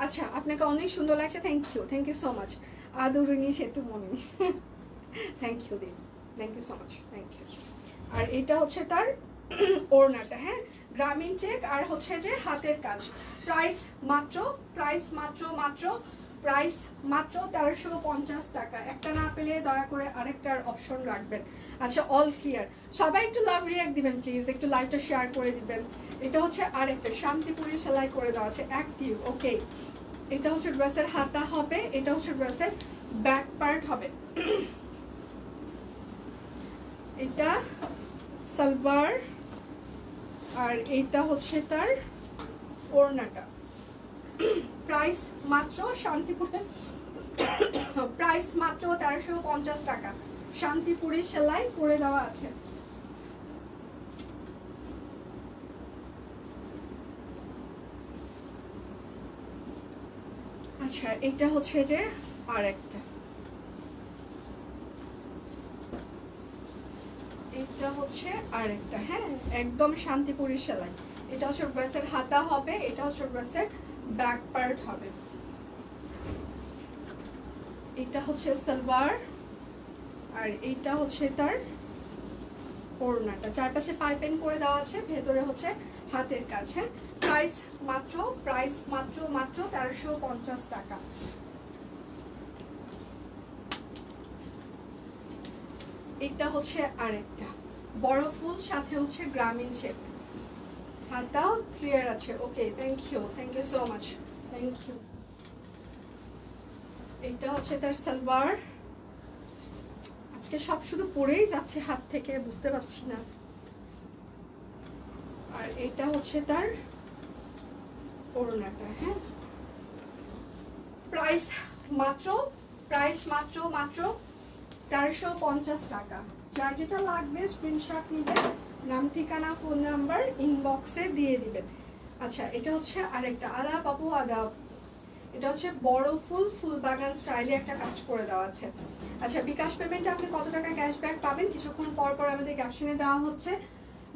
আচ্ছা, আপনাকে অনেক সুন্দর লাগছে, thank you so much. Adarini Setumoni, thank you দি, thank you so much, thank you. আর এটা হচ্ছে তার ওড়নাটা। হ্যাঁ, গ্রামীণ চেক আর হচ্ছে যে হাতের কাজ। প্রাইস মাত্র 1350 টাকা। একটা না পেলে দয়া করে আরেকটার অপশন রাখবেন। আচ্ছা, অল ক্লিয়ার। সবাই একটু লাভ রিয়াক্ট দিবেন প্লিজ, একটু লাইভটা শেয়ার করে দিবেন। এটা হচ্ছে আরেকটা শান্তিপুরি সেলাই করে দেওয়া আছে, অ্যাক্টিভ। ওকে, এটা হচ্ছে ড্রেসের হাতা হবে, এটা হচ্ছে ড্রেসের ব্যাক পার্ট হবে। এটা সালোয়ার, আর এইটা হচ্ছে তার ওড়নাটা। প্রাইস মাত্র শান্তিপুরে, প্রাইস মাত্র 1350 টাকা। শান্তিপুরি সেলাই করে দেওয়া আছে। আচ্ছা, এটা হচ্ছে যে আরেকটা, এটা হচ্ছে আরেকটা। হ্যাঁ, একদম শান্তিপুরি সেলাই। এটা হচ্ছে ড্রেসের হাতা হবে, এটা হচ্ছে ড্রেসের ব্যাক পার্ট হবে। এটা হচ্ছে সালোয়ার, আর এইটা হচ্ছে তার ওড়নাটা। চারপাশে পাইপিং করে দেওয়া আছে, ভেতরে হচ্ছে হাতের কাজ। হ্যাঁ, প্রাইস মাত্র 1350 টাকা। এটা হচ্ছে আরেকটা বড় ফুল, সাথে হচ্ছে গ্রামীণ চেক, হাতা ক্লিয়ার আছে। Okay, thank you so much, thank you. এটা হচ্ছে তার সালোয়ার। আজকে সব শুধু পরেই যাচ্ছে হাত থেকে, বুঝতে পারছি না। আর এটা হচ্ছে তার ওড়নাটা। হ্যাঁ, প্রাইস মাত্র 1350 টাকা। যার যেটা লাগবে স্ক্রিনশট নিবেন, নাম ঠিকানা ফোন নাম্বার ইনবক্সে দিয়ে দিবেন। আচ্ছা, এটা হচ্ছে আরেকটা। আদাব আপু, আদাব। এটা হচ্ছে বড় ফুল বাগান স্টাইলে একটা কাজ করে দেওয়া আছে। আচ্ছা, বিকাশ পেমেন্টে আপনি কত টাকা ক্যাশব্যাক পাবেন কিছুক্ষণ পর পর আমাদের ক্যাপশনে দেওয়া হচ্ছে,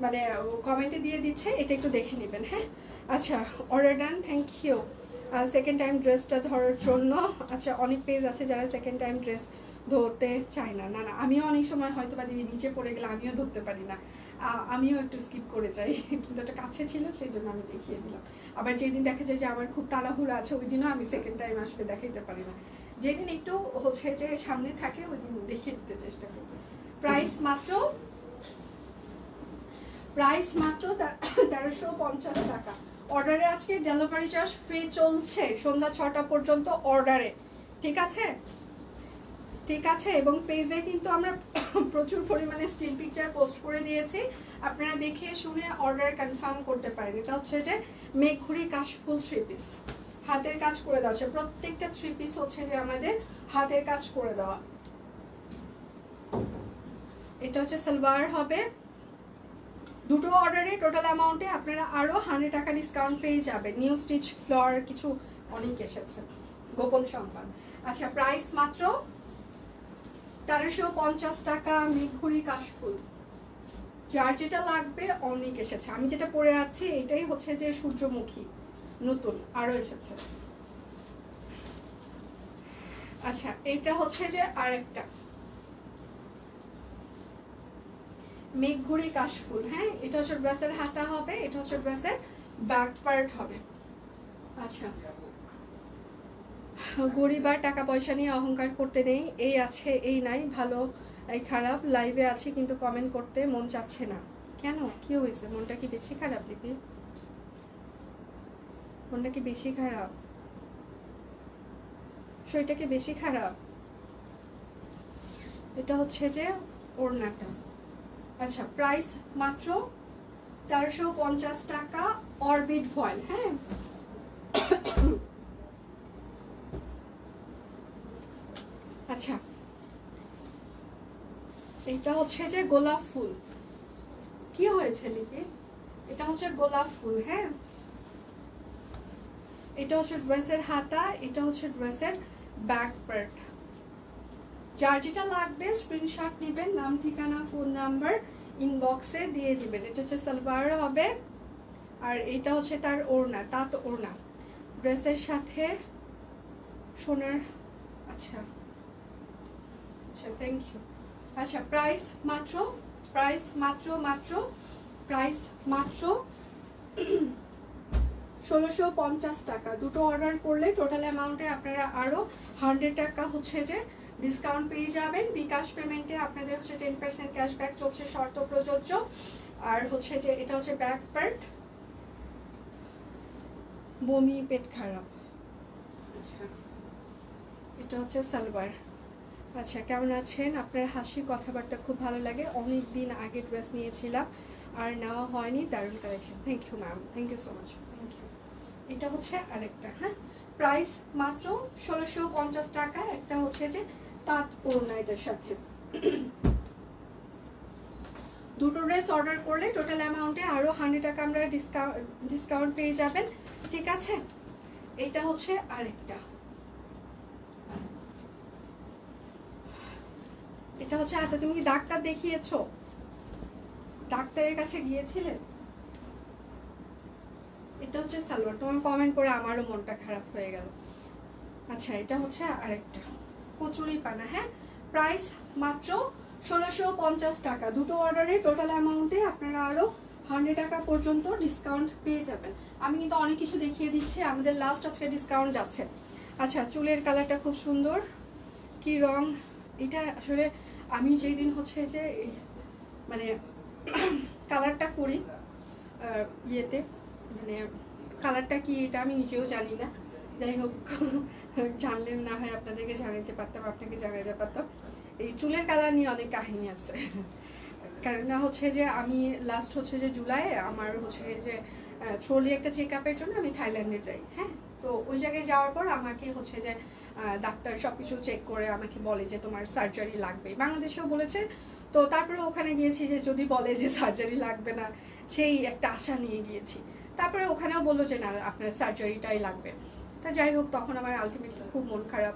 মানে কমেন্টে দিয়ে দিচ্ছে, এটা একটু দেখে নেবেন। হ্যাঁ, আচ্ছা, order done, thank you. Second time ড্রেসটা ধরার জন্য। আচ্ছা, অনেক পেজ আছে যারা সেকেন্ড টাইম ড্রেস ধরতে চায় না। না, আমিও অনেক সময় হয়তো বা দিদি নিচে পড়ে গেলে আমিও ধরতে পারি না, আমিও একটু স্কিপ করে যাই, কিন্তু একটা কাছে ছিল সেই জন্য আমি দেখিয়ে দিলাম। আবার যেদিন দেখা যায় যে আমার খুব তাড়াহুড়ো আছে, ওই দিনও আমি সেকেন্ড টাইম আসলে দেখাইতে পারি না। যেদিন একটু হচ্ছে যে সামনে থাকে ওই দিন দেখিয়ে দিতে চেষ্টা করি। প্রাইস মাত্র 1350 টাকা। অর্ডারে আজকে ডেলিভারি চার্জ ফ্রি চলছে সন্ধ্যা 6টা পর্যন্ত অর্ডারে। ঠিক আছে, ঠিক আছে। এবং পেজে কিন্তু আমরা প্রচুর পরিমাণে স্টিল পিকচার পোস্ট করে দিয়েছি, আপনারা দেখে শুনে অর্ডার কনফার্ম করতে পারেন। এটা হচ্ছে যে মেঘঘুরি কাশফুল 3 পিস, হাতের কাজ করে দেওয়া আছে। প্রত্যেকটা 3 পিস হচ্ছে যে আমাদের হাতের কাজ করে দেওয়া। এটা হচ্ছে সালোয়ার হবে। দুটো অর্ডারে টোটাল অ্যামাউন্টে আপনারা আরো 100 টাকা ডিসকাউন্ট পেয়ে যাবেন। নিউ স্টিচ ফ্লোর কিছু অনেক এসেছে, গোপন সংবাদ। আচ্ছা, প্রাইস মাত্র 1350 টাকা। মেঘঘুরি কাশফুল, যার যেটা লাগবে অনেক এসেছে। আমি যেটা পরে আছি এটাই হচ্ছে যে সূর্যমুখী, নতুন আরো এসেছে। আচ্ছা, এইটা হচ্ছে যে আরেকটা মেঘঘুরি কাশফুল। হ্যাঁ, এটা হচ্ছে ড্রেসের হাতা হবে, এটা হচ্ছে ড্রেসের ব্যাক পার্ট হবে। আচ্ছা, গরিব আর টাকা পয়সা নিয়ে অহংকার করতে নেই, এই আছে এই নাই, ভালো এই খারাপ। লাইভে আছি কিন্তু কমেন্ট করতে মন চাচ্ছে না কেন? কি হয়েছে? মনটা কি বেশি খারাপ লিপি? মনটা কি বেশি খারাপ? শরীরটা কি বেশি খারাপ? এটা হচ্ছে যে ওড়নাটা। আচ্ছা, প্রাইস মাত্র 1350 টাকা। Orbit foil. হ্যাঁ, আচ্ছা, এটা হচ্ছে যে গোলাপ ফুল। কি হয়েছে লিপি? এটা হচ্ছে গোলাপ ফুল। হ্যাঁ, এটা হচ্ছে ড্রেসের হাতা, এটা হচ্ছে ড্রেসের ব্যাক পার্ট। যার যেটা লাগবে স্ক্রিনশট নেবেন, নাম ঠিকানা ফোন নাম্বার ইনবক্সে দিয়ে দিবেন। এটা হচ্ছে সালোয়ার হবে, আর এটা হচ্ছে তার ওড়না, তাঁত ওড়না ড্রেসের সাথে সোনার। আচ্ছা আচ্ছা, থ্যাংক ইউ। আচ্ছা, প্রাইস মাত্র 1650 টাকা। দুটো অর্ডার করলে টোটাল অ্যামাউন্টে আপনারা আরো 100 টাকা হচ্ছে যে ডিসকাউন্ট পেয়ে যাবেন। বিকাশ পেমেন্টে আপনাদের হচ্ছে 10% ক্যাশব্যাক চলছে, শর্ত প্রযোজ্য। আর হচ্ছে যে এটা হচ্ছে ব্যাক পার্ট, বমি পেট খারাপ। আচ্ছা, এটা হচ্ছে সালোয়ার। আচ্ছা, কেমন আছেন? আপনার হাসি কথাবার্তা খুব ভালো লাগে। অনেক দিন আগে ড্রেস নিয়েছিলাম আর নেওয়া হয়নি, দারুণ collection. Thank you ma'am, thank you so much, thank you. এটা হচ্ছে আরেকটা। হ্যাঁ, প্রাইস মাত্র 1650 টাকা। একটা হচ্ছে যে তাঁত ওড়না এটার সাথে। দুটো ড্রেস অর্ডার করলে টোটাল অ্যামাউন্টে আরো 100 টাকা আমরা ডিসকাউন্ট পেয়ে যাবেন। ঠিক আছে, এটা হচ্ছে আরেকটা। এটা হচ্ছে তুমি কি ডাক্তার দেখিয়েছো? ডাক্তারের কাছে গিয়েছিলে? এটা হচ্ছে সালোয়ার। তোমার কমেন্ট করে আমারও মনটা খারাপ হয়ে গেল। আচ্ছা, এটা হচ্ছে আরেকটা কচুরি পানা। হ্যাঁ, প্রাইস মাত্র 1650 টাকা। দুটো অর্ডারে টোটাল অ্যামাউন্টে আপনারা আরো 100 টাকা পর্যন্ত ডিসকাউন্ট পেয়ে যাবেন। আমি কিন্তু অনেক কিছু দেখিয়ে দিচ্ছি, আমাদের লাস্ট আজকে ডিসকাউন্ট যাচ্ছে। আচ্ছা, চুলের কালারটা খুব সুন্দর। কি রং এটা? আসলে আমি যেই দিন হচ্ছে যে মানে কালারটা করি ইয়েতে, মানে কালারটা কি এটা আমি নিজেও জানি না, যাই হোক, জানলেন না হয় আপনাদেরকে জানাতে পারতাম, আপনাকে জানাতে পারতাম। এই চুলের কালার নিয়ে অনেক কাহিনী আছে। কারণ হচ্ছে যে আমি লাস্ট হচ্ছে যে জুলাইয়ে আমার হচ্ছে যে ট্রলি একটা চেক আপের জন্য আমি থাইল্যান্ডে যাই। হ্যাঁ, তো ওই জায়গায় যাওয়ার পর আমাকে হচ্ছে যে ডাক্তার সবকিছু চেক করে আমাকে বলে যে তোমার সার্জারি লাগবে। বাংলাদেশেও বলেছে, তো তারপরে ওখানে গিয়েছি যে যদি বলে যে সার্জারি লাগবে না, সেই একটা আশা নিয়ে গিয়েছি। তারপরে ওখানেও বললো যে না, আপনার সার্জারিটাই লাগবে। তা যাই হোক, তখন আমার আলটিমেটলি খুব মন খারাপ,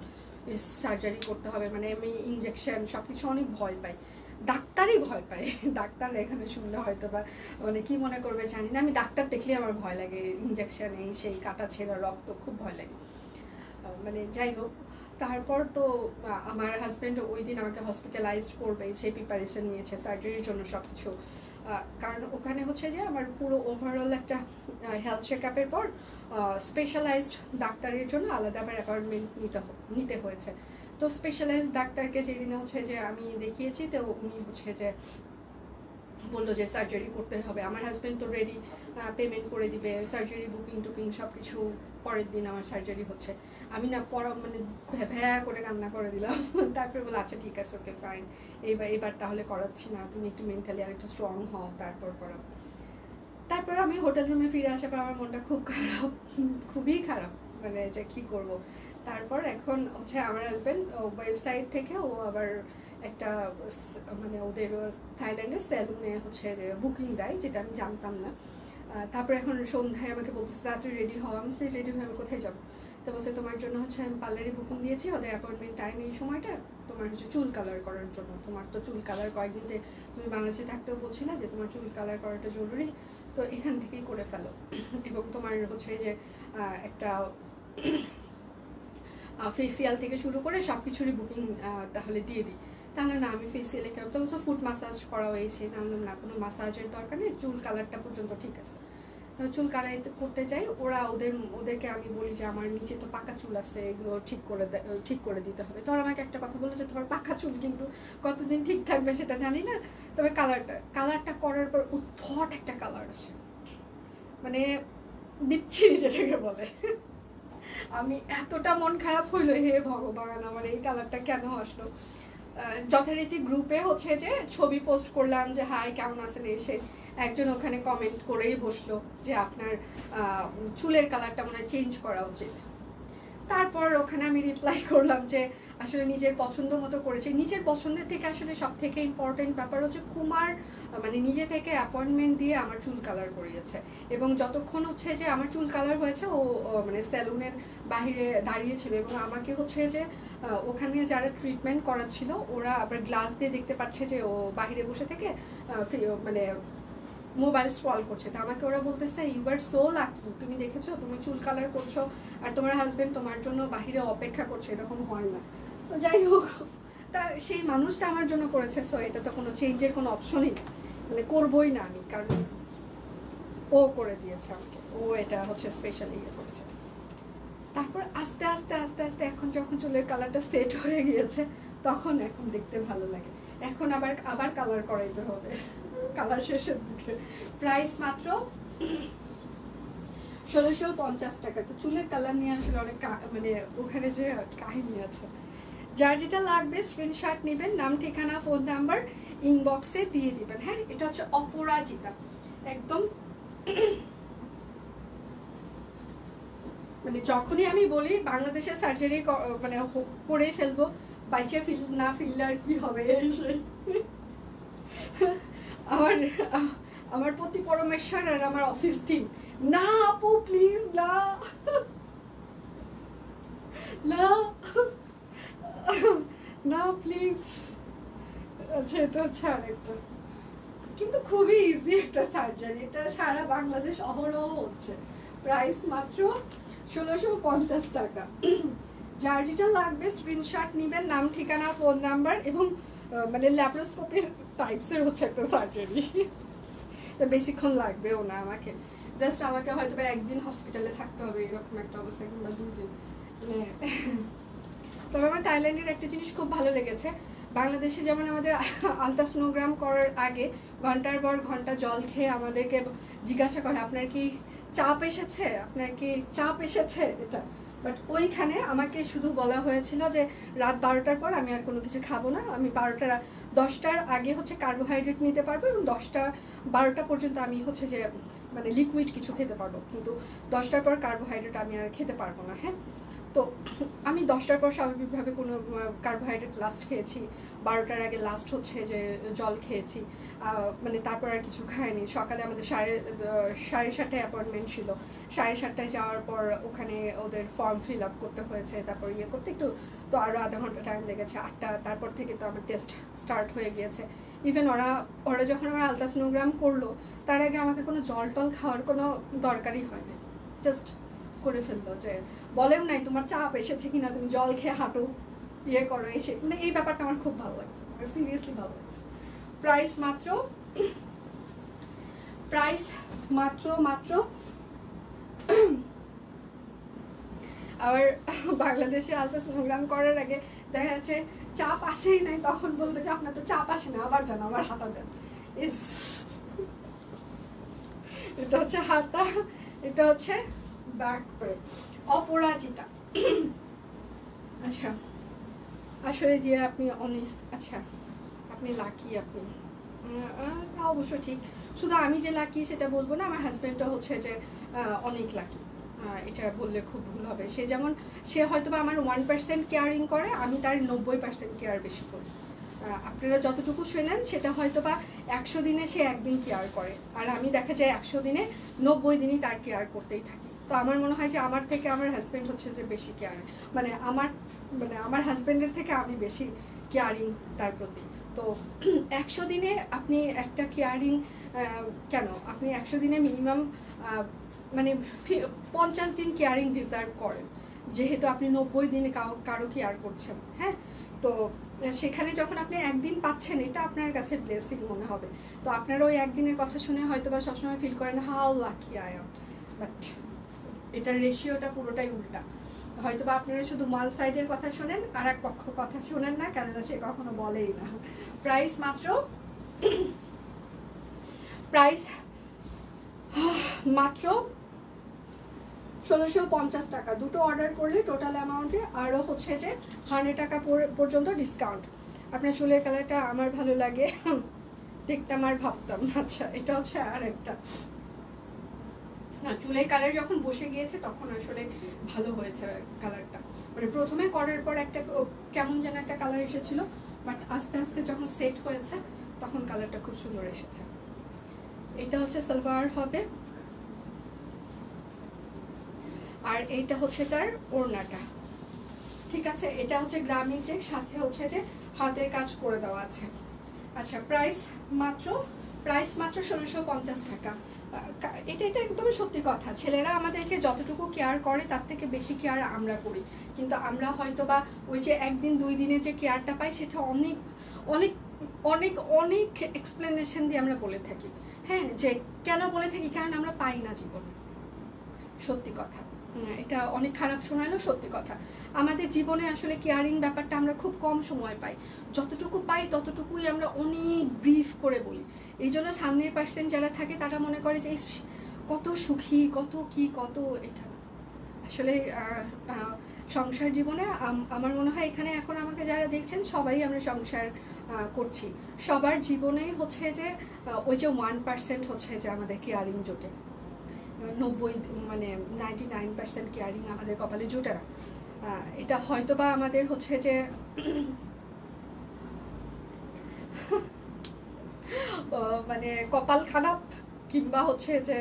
সার্জারি করতে হবে, মানে আমি ইঞ্জেকশন সব কিছু অনেক ভয় পাই, ডাক্তারই ভয় পাই। ডাক্তার এখানে শুনলে হয়তো বা মানে কি মনে করবে জানি না, আমি ডাক্তার দেখলে আমার ভয় লাগে, ইঞ্জেকশন এই সেই কাটা ছেঁড়া রক্ত খুব ভয় লাগে। মানে যাই হোক, তারপর তো আমার হাজব্যান্ড ওই দিন আমাকে হসপিটালাইজ করবে সেই প্রিপারেশন নিয়েছে সার্জারির জন্য সব কিছু। কারণ ওখানে হচ্ছে যে আমার পুরো ওভারঅল একটা হেলথ চেক আপের পর স্পেশালাইজড ডাক্তারের জন্য আলাদা আবার অ্যাপয়েন্টমেন্ট নিতে হয়েছে। তো স্পেশালাইজড ডাক্তারকে যেদিনে হচ্ছে যে আমি দেখিয়েছি, তো উনি হচ্ছে যে বললো যে সার্জারি করতে হবে। আমার হাজব্যান্ড তো রেডি, পেমেন্ট করে দিবে, সার্জারি বুকিং টুকিং সব কিছু। পরের দিন আমার সার্জারি হচ্ছে, আমি না মানে ভ্যা করে কান্না করে দিলাম। তারপরে বলে আচ্ছা ঠিক আছে, ওকে ফাইন, এবার তাহলে করাচ্ছি না, তুমি একটু মেন্টালি আর একটু স্ট্রং হও, তারপর করাও। তারপর আমি হোটেল রুমে ফিরে আসার পর আমার মনটা খুব খারাপ, খুবই খারাপ, মানে যে কী করব। তারপর এখন হচ্ছে আমার হাজব্যান্ড ওয়েবসাইট থেকে ও আবার একটা মানে ওদের থাইল্যান্ডের স্যালুনে হচ্ছে যে বুকিং দেয়, যেটা আমি জানতাম না। তারপরে এখন সন্ধ্যায় আমাকে বলতেছে তাড়াতাড়ি রেডি হওয়া। আমি সেই রেডি হয়ে আমি কোথায় যাবো? তো বলছে তোমার জন্য হচ্ছে আমি পার্লারে বুকিং দিয়েছি, ওদের অ্যাপয়েন্টমেন্ট টাইম এই সময়টা, তোমার হচ্ছে চুল কালার করার জন্য। তোমার তো চুল কালার কয়েকদিন থেকে তুমি বাংলাদেশে থাকতেও বলছিলে যে তোমার চুল কালার করাটা জরুরি, তো এখান থেকেই করে ফেলো। এবং তোমার হচ্ছে যে একটা ফেসিয়াল থেকে শুরু করে সব কিছুরই বুকিং তাহলে দিয়ে দিই। তাহলে না, আমি ফেসিয়ালে কেমন তো বলছো ফুট মাসাজ করা হয়েছে, তাহলে না কোনো মাসাজের দরকার নেই, চুল কালারটা পর্যন্ত ঠিক আছে। চুল কালার করতে যাই, ওদেরকে আমি বলি যে আমার নিচে তো পাকা চুল আছে, এগুলো ঠিক করে দিতে হবে। তো আমাকে একটা কথা বললো যে তোমার পাকা চুল কিন্তু কতদিন ঠিক থাকবে সেটা জানি না, তবে কালারটা করার পর উদ্ভট একটা কালার আসে, মানে বিচ্ছিরি যেটাকে বলে। আমি এতটা মন খারাপ হইলো, হে ভগবান আমার এই কালারটা কেন আসলো। যথারীতি গ্রুপে হচ্ছে যে ছবি পোস্ট করলাম যে হাই কেমন আছেন, এসে একজন ওখানে কমেন্ট করেই বসলো যে আপনার চুলের কালারটা মনে হয় চেঞ্জ করা উচিত। তারপর ওখানে আমি রিপ্লাই করলাম যে আসলে নিজের পছন্দ মতো করেছি। নিজের পছন্দের থেকে আসলে সব থেকে ইম্পর্টেন্ট ব্যাপার হচ্ছে কুমার মানে নিজে থেকে অ্যাপয়েন্টমেন্ট দিয়ে আমার চুল কালার করিয়েছে, এবং যতক্ষণ হচ্ছে যে আমার চুল কালার হয়েছে ও মানে সেলুনের বাইরে দাঁড়িয়েছিল, এবং আমাকে হচ্ছে যে ওখানে যারা ট্রিটমেন্ট করাচ্ছিল ওরা আবার গ্লাস দিয়ে দেখতে পাচ্ছে যে ও বাইরে বসে থেকে মানে মোবাইল স্ক্রল করছে। তো আমাকে ওরা বলতেছে ইউ আর সো লাকি, তুমি দেখেছো তুমি চুল কালার করছো আর তোমার হাজবেন্ড তোমার জন্য বাহিরে অপেক্ষা করছে, এরকম হয় না। তো যাই হোক, তা সেই মানুষটা আমার জন্য করেছে, সো এটা তো কোনো চেঞ্জের কোনো অপশনই মানে করবোই না আমি, কারণ ও করে দিয়েছে আমাকে, ও এটা হচ্ছে স্পেশালি ইয়ে করেছে। তারপর আস্তে আস্তে আস্তে আস্তে এখন যখন চুলের কালারটা সেট হয়ে গিয়েছে, তখন এখন দেখতে ভালো লাগে। এখন আবার কালার করাইতে হবে, কালার শেষের দিকে। প্রাইস মাত্র 1650 টাকা। তো চুলের কালার নিয়ে আসলে অনেক মানে ওখানে যে কাহিনী আছে। যার যেটা লাগবে স্ক্রিনশট নেবেন, নাম ঠিকানা ফোন নাম্বার ইনবক্সে দিয়ে দিবেন। হ্যাঁ, এটা হচ্ছে অপরাজিতা, একদম মানে যখনই আমি বলি বাংলাদেশে সার্জারি মানে করে ফেলবো, বাইচে না ফিরলে আর কি হবে, আমার প্রতি পরমেশ্বর আর আমার অফিস টিম, না আপু প্লিজ না না না প্লিজ। আচ্ছা, এটা হচ্ছে আরেকটা, কিন্তু খুবই ইজি একটা সার্জারি, এটা সারা বাংলাদেশ অহরহ হচ্ছে। প্রাইস মাত্র 1650 টাকা। যার যেটা লাগবে স্ক্রিনশট নেবেন, নাম ঠিকানা ফোন নাম্বার, এবং মানে ল্যাপ্রোস্কোপির টাইপসের হচ্ছে একটা সার্জারি। বেশিক্ষণ লাগবেও না আমাকে, জাস্ট আমাকে হয়তো একদিন হসপিটালে থাকতে হবে এরকম একটা অবস্থা, কিংবা 2 দিন। তবে আমার থাইল্যান্ডের একটা জিনিস খুব ভালো লেগেছে, বাংলাদেশে যেমন আমাদের আলট্রাসোনোগ্রাম করার আগে ঘন্টার পর ঘন্টা জল খেয়ে আমাদেরকে জিজ্ঞাসা করে আপনার কি চাপ এসেছে, আপনার কি চাপ এসেছে, এটা বাট ওইখানে আমাকে শুধু বলা হয়েছিল যে রাত 12টার পর আমি আর কোনো কিছু খাবো না, আমি 10টার আগে হচ্ছে কার্বোহাইড্রেট নিতে পারবো এবং 12টা পর্যন্ত আমি হচ্ছে যে মানে লিকুইড কিছু খেতে পারবো, কিন্তু 10টার পর কার্বোহাইড্রেট আমি আর খেতে পারবো না। হ্যাঁ, তো আমি 10টার পর স্বাভাবিকভাবে কোনো কার্বোহাইড্রেট লাস্ট খেয়েছি, 12টার আগে লাস্ট হচ্ছে যে জল খেয়েছি, মানে তারপর আর কিছু খাইনি। সকালে আমাদের 7:30টায় অ্যাপয়েন্টমেন্ট ছিল, 7:30টায় যাওয়ার পর ওখানে ওদের ফর্ম ফিল আপ করতে হয়েছে, তারপর ইয়ে করতে একটু তো আরও আধা ঘন্টা টাইম লেগেছে। 8টা তারপর থেকে তো আমার টেস্ট স্টার্ট হয়ে গিয়েছে। ইভেন ওরা যখন আমার আলট্রাসোনোগ্রাম করলো তার আগে আমাকে কোনো জল টল খাওয়ার কোনো দরকারই হয়নি, জাস্ট করে ফেললো যে বলেও নাই তোমার চাপ এসেছে কিনা, তুমি জল খেয়ে হাঁটো, ইয়ে করো, এসে মানে এই ব্যাপারটা আমার খুব ভালো লাগছে, সিরিয়াসলি ভালো লাগছে। প্রাইস মাত্র আবার বাংলাদেশে আলট্রাসোনোগ্রাম করার আগে দেখা যাচ্ছে চাপ আসেই নাই, তখন বলবে যে আপনার তো চাপ আসে না, আবার জানো আবার হাতা দেন। এটা হচ্ছে হাতা, এটা হচ্ছে ব্যাক পে, অপরাজিতা। আচ্ছা, আসলে দিয়ে আপনি অনেক, আচ্ছা আপনি লাকি, আপনি তা অবশ্য ঠিক, শুধু আমি যে লাকি সেটা বলবো না, আমার হাজব্যান্ডও হচ্ছে যে অনেক লাকি, এটা বললে খুব ভুল হবে। সে হয়তো বা আমার 1% কেয়ারিং করে, আমি তার 90% কেয়ার বেশি করি। আপনারা যতটুকু শোনেন সেটা হয়তো বা 100 দিনে সে একদিন কেয়ার করে, আর আমি দেখা যায় 100 দিনে 90 দিনই তার কেয়ার করতেই থাকি। তো আমার মনে হয় যে আমার থেকে আমার হাজব্যান্ড হচ্ছে যে বেশি কেয়ার, মানে আমার হাজব্যান্ডের থেকে আমি বেশি কেয়ারিং তার প্রতি। তো 100 দিনে আপনি একটা কেয়ারিং কেন, আপনি 100 দিনে মিনিমাম মানে 50 দিন কেয়ারিং ডিজার্ভ করেন, যেহেতু আপনি 90 দিনে কারো কেয়ার করছেন। হ্যাঁ, তো সেখানে যখন আপনি একদিন পাচ্ছেন, এটা আপনার কাছে ব্লেসিং মনে হবে। তো আপনার ওই একদিনের কথা শুনে হয়তো বা সবসময় ফিল করেন how lucky I am, but এটার রেশিওটা পুরোটাই উল্টা। হয়তো বা আপনারা শুধু ওয়ান সাইডের কথা শোনেন, আর এক পক্ষ কথা শোনেন না, কেননা সে কখনো বলেই না। প্রাইস মাত্র 1650 টাকা। দুটো অর্ডার করলে টোটাল অ্যামাউন্টে আরও হচ্ছে যে 100 টাকা পর্যন্ত ডিসকাউন্ট। আপনার চুলের কালারটা আমার ভালো লাগে, দেখতাম আর ভাবতাম। আচ্ছা, এটা হচ্ছে আর একটা না, চুলের কালার যখন বসে গিয়েছে তখন আসলে ভালো হয়েছে কালারটা, মানে প্রথমে করার পর একটা কেমন যেন একটা কালার এসেছিল, বাট আস্তে আস্তে যখন সেট হয়েছে তখন কালারটা খুব সুন্দর এসেছে। এটা হচ্ছে সালোয়ার হবে, আর এইটা হচ্ছে তার ওড়নাটা। ঠিক আছে, এটা হচ্ছে গ্রামীণ চেক, সাথে হচ্ছে যে হাতের কাজ করে দেওয়া আছে। আচ্ছা, প্রাইস মাত্র 1650 টাকা। এটা একদম সত্যি কথা, ছেলেরা আমাদেরকে যতটুকু কেয়ার করে তার থেকে বেশি কেয়ার আমরা করি, কিন্তু আমরা হয়তো বা ওই যে একদিন 2 দিনের যে কেয়ারটা পাই সেটা অনেক অনেক অনেক অনেক এক্সপ্লেনেশন দিয়ে আমরা বলে থাকি। হ্যাঁ, যে কেন বলে থাকি, কারণ আমরা পাই না জীবনে। সত্যি কথা, এটা অনেক খারাপ শোনালো, সত্যি কথা। আমাদের জীবনে আসলে কেয়ারিং ব্যাপারটা আমরা খুব কম সময় পাই, যতটুকু পাই ততটুকুই আমরা অনেক ব্রিফ করে বলি। এই জন্য সামনের পার্সেন্ট যারা থাকে তারা মনে করে যে কত সুখী, কত এটা। আসলে সংসার জীবনে আমার মনে হয় এখানে এখন আমাকে যারা দেখছেন সবাই আমরা সংসার করছি, সবার জীবনেই হচ্ছে যে ওই যে 1% হচ্ছে যে আমাদের কেয়ারিং জোটে, 99% কেয়ারিং আমাদের কপালে জোটে না। এটা হয়তো বা আমাদের হচ্ছে যে মানে কপাল খারাপ, কিংবা হচ্ছে যে